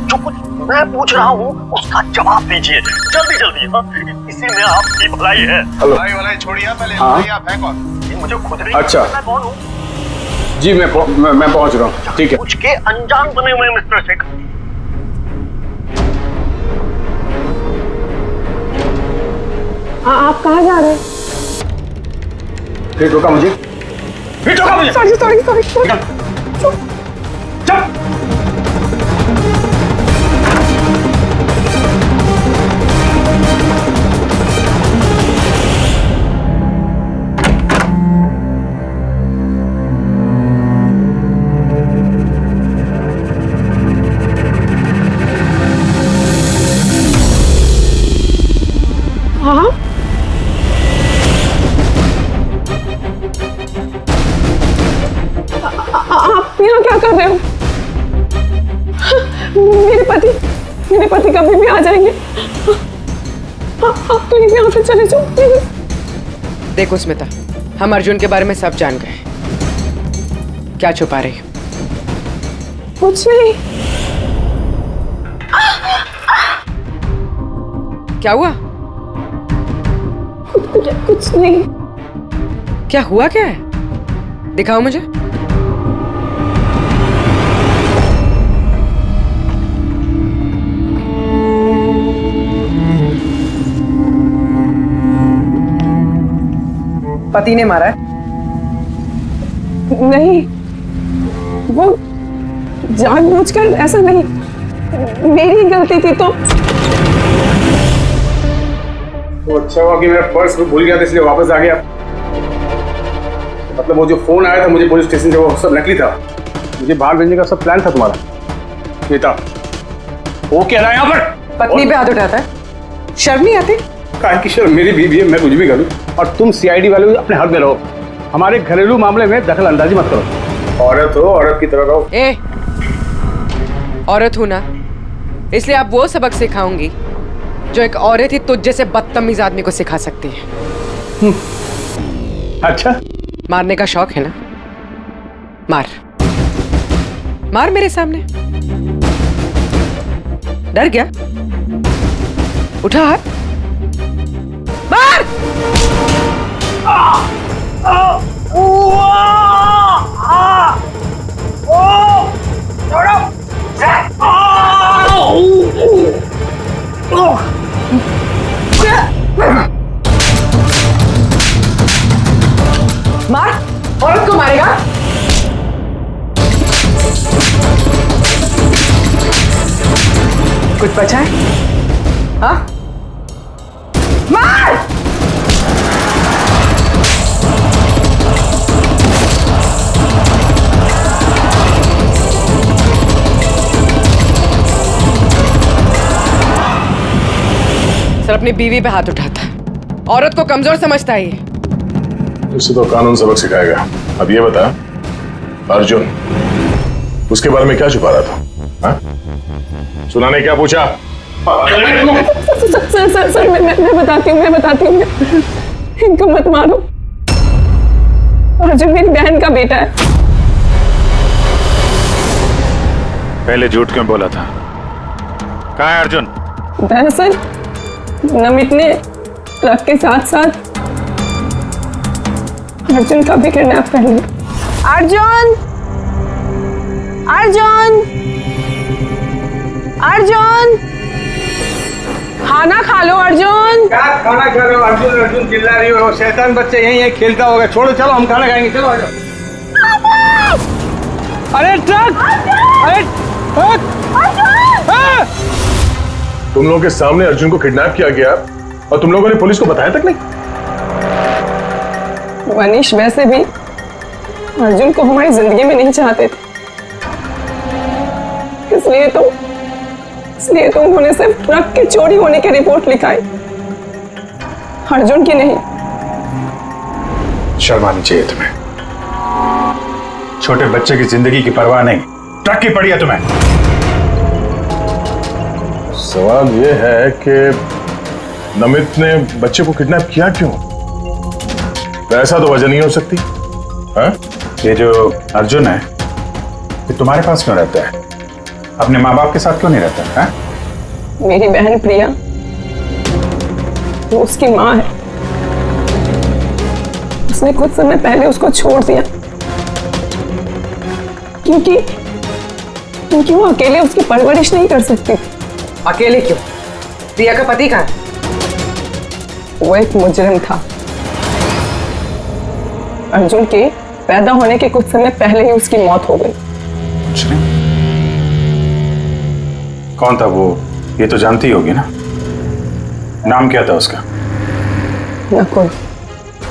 जो कुछ मैं पूछ रहा हूँ उसका जवाब दीजिए जल्दी जल्दी। हाँ, इसी में आपकी भलाई है। भलाई छोड़िए पहले। आप हैं कौन? मुझे खुद नहीं अच्छा, मैं कौन हूँ। जी मैं पहुंच रहा हूँ। ठीक है। पूछ के अनजान बने हुए मिस्टर शेखर। आप कहाँ जा रहे हैं? फिर रोका मुझे। सॉरी। हाँ, आप यहाँ क्या कर रहे हो? मेरे पति कभी भी आ जाएंगे। आप प्लीज यहाँ से चले जाओ प्लीज। देखो स्मिता, हम अर्जुन के बारे में सब जान गए। क्या छुपा रही? कुछ नहीं। क्या हुआ? कुछ नहीं। क्या हुआ? क्या है? दिखाओ मुझे। पति ने मारा है? नहीं, वो जानबूझकर ऐसा नहीं, मेरी गलती थी। तो अच्छा हुआ कि मैं पर्स भूल गया था इसलिए वापस आ गया। मतलब वो जो फोन आया था मुझे पुलिस स्टेशन से, वो सब नकली था। मुझे बाहर भेजने का सब प्लान था तुम्हारा। बेटा वो क्या रहा है यहाँ पर? पत्नी पे हाथ उठाता है? शर्म नहीं आती? काहे की शर्म? मेरी बीवी है, मैं कुछ भी करूँ। और तुम सीआईडी वाले अपने हद में रहो। हमारे घरेलू मामले में दखल अंदाजी मत करो। औरत हो, औरत की तरह रहो। ए, औरत हूं ना, इसलिए आप वो सबक सिखाऊंगी जो एक औरत ही तुझ जैसे बदतमीज आदमी को सिखा सकती है। अच्छा, मारने का शौक है ना? मार मार मेरे सामने। डर गया? उठा हाथ, मार। ओ कुछ बचा है? हाँ? मार! सर अपनी बीवी पे हाथ उठाता है, औरत को कमजोर समझता है ये। उसे तो कानून सबक सिखाएगा। अब ये बता, अर्जुन उसके बारे में क्या छुपा रहा था? हा? सुना ने क्या पूछा? सर मैं बताती हूँ इनको मत मारो। अर्जुन मेरी बहन का बेटा है। पहले झूठ क्यों बोला था? कहाँ है अर्जुन? दरअसल नमित ने ट्रक के साथ साथ अर्जुन का भी किडनैप कर लिया। अर्जुन! अर्जुन! अर्जुन! खाना खा लो अर्जुन। क्या खाना खा रहे हो? अर्जुन अर्जुन चिल्ला रही हो। शैतान बच्चे यहीं खेलता होगा। छोड़ो, चलो हम खाना खाएंगे। चलो आ जाओ। अरे ट्रक! अरे तुम लोगों के सामने अर्जुन को किडनैप किया गया और तुम लोगों ने पुलिस को बताया तक नहीं? मनीष वैसे भी अर्जुन को हमारी जिंदगी में नहीं चाहते थे, इसलिए तो उन्होंने सिर्फ ट्रक के चोरी होने की रिपोर्ट लिखाई, अर्जुन की नहीं। शर्म आनी चाहिए तुम्हें। छोटे बच्चे की जिंदगी की परवाह नहीं, ट्रक की पड़ी है तुम्हें। सवाल यह है कि नमित ने बच्चे को किडनैप किया क्यों? ऐसा तो वजह नहीं हो सकती। हाँ? ये जो अर्जुन है ये तुम्हारे पास क्यों रहता है? अपने माँ बाप के साथ क्यों नहीं रहता है? मेरी बहन प्रिया वो उसकी माँ है, उसने कुछ समय पहले उसको छोड़ दिया क्योंकि वो अकेले उसकी परवरिश नहीं कर सकती। अकेले क्यों? प्रिया का पति कहाँ है? वो एक मुजरिम था। अर्जुन के पैदा होने के कुछ समय पहले ही उसकी मौत हो गई। कौन था वो? ये तो जानती होगी ना। नाम क्या था उसका? नकुल।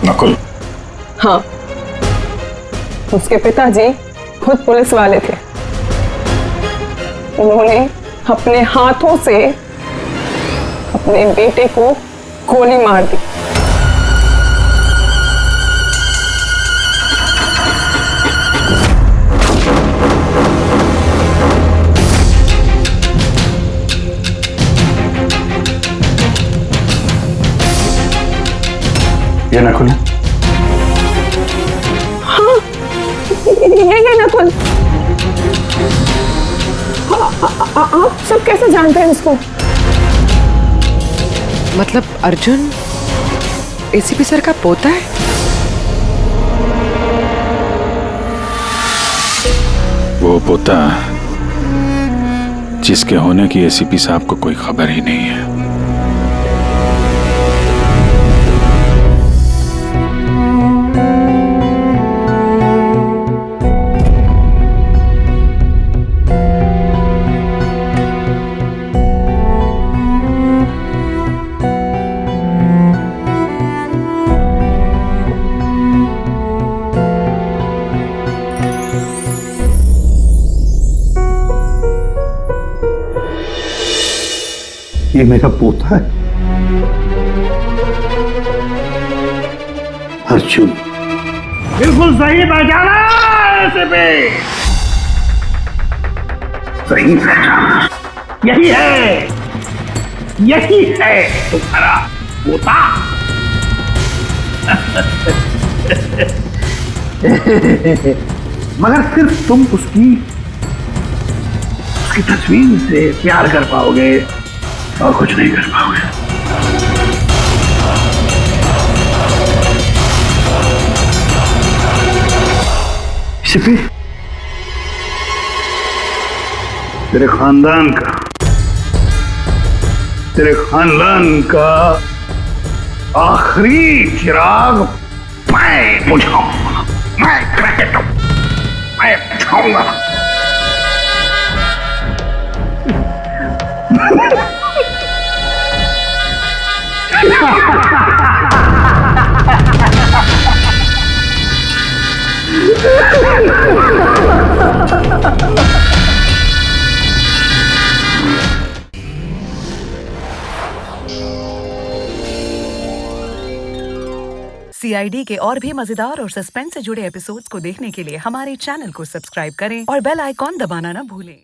नकुल? हाँ, उसके पिताजी खुद पुलिस वाले थे। उन्होंने अपने हाथों से अपने बेटे को गोली मार दी। ये नकुल? हाँ, ये नकुल। आप सब कैसे जानते हैं उसको? मतलब अर्जुन एसीपी सर का पोता है? वो पोता जिसके होने की एसीपी साहब को कोई खबर ही नहीं है। ये मेरा पोता है अर्जुन। बिल्कुल सही पहचाना ऐसे पे, सही पहचाना। यही है तुम्हारा पोता। मगर सिर्फ तुम उसकी तस्वीर से प्यार कर पाओगे और कुछ नहीं कर पाओगे। सिर्फ तेरे खानदान का आखिरी चिराग मैं बुझाऊंगा, मैं बुझाऊंगा। CID के और भी मजेदार और सस्पेंस से जुड़े एपिसोड्स को देखने के लिए हमारे चैनल को सब्सक्राइब करें और बेल आइकॉन दबाना ना भूलें।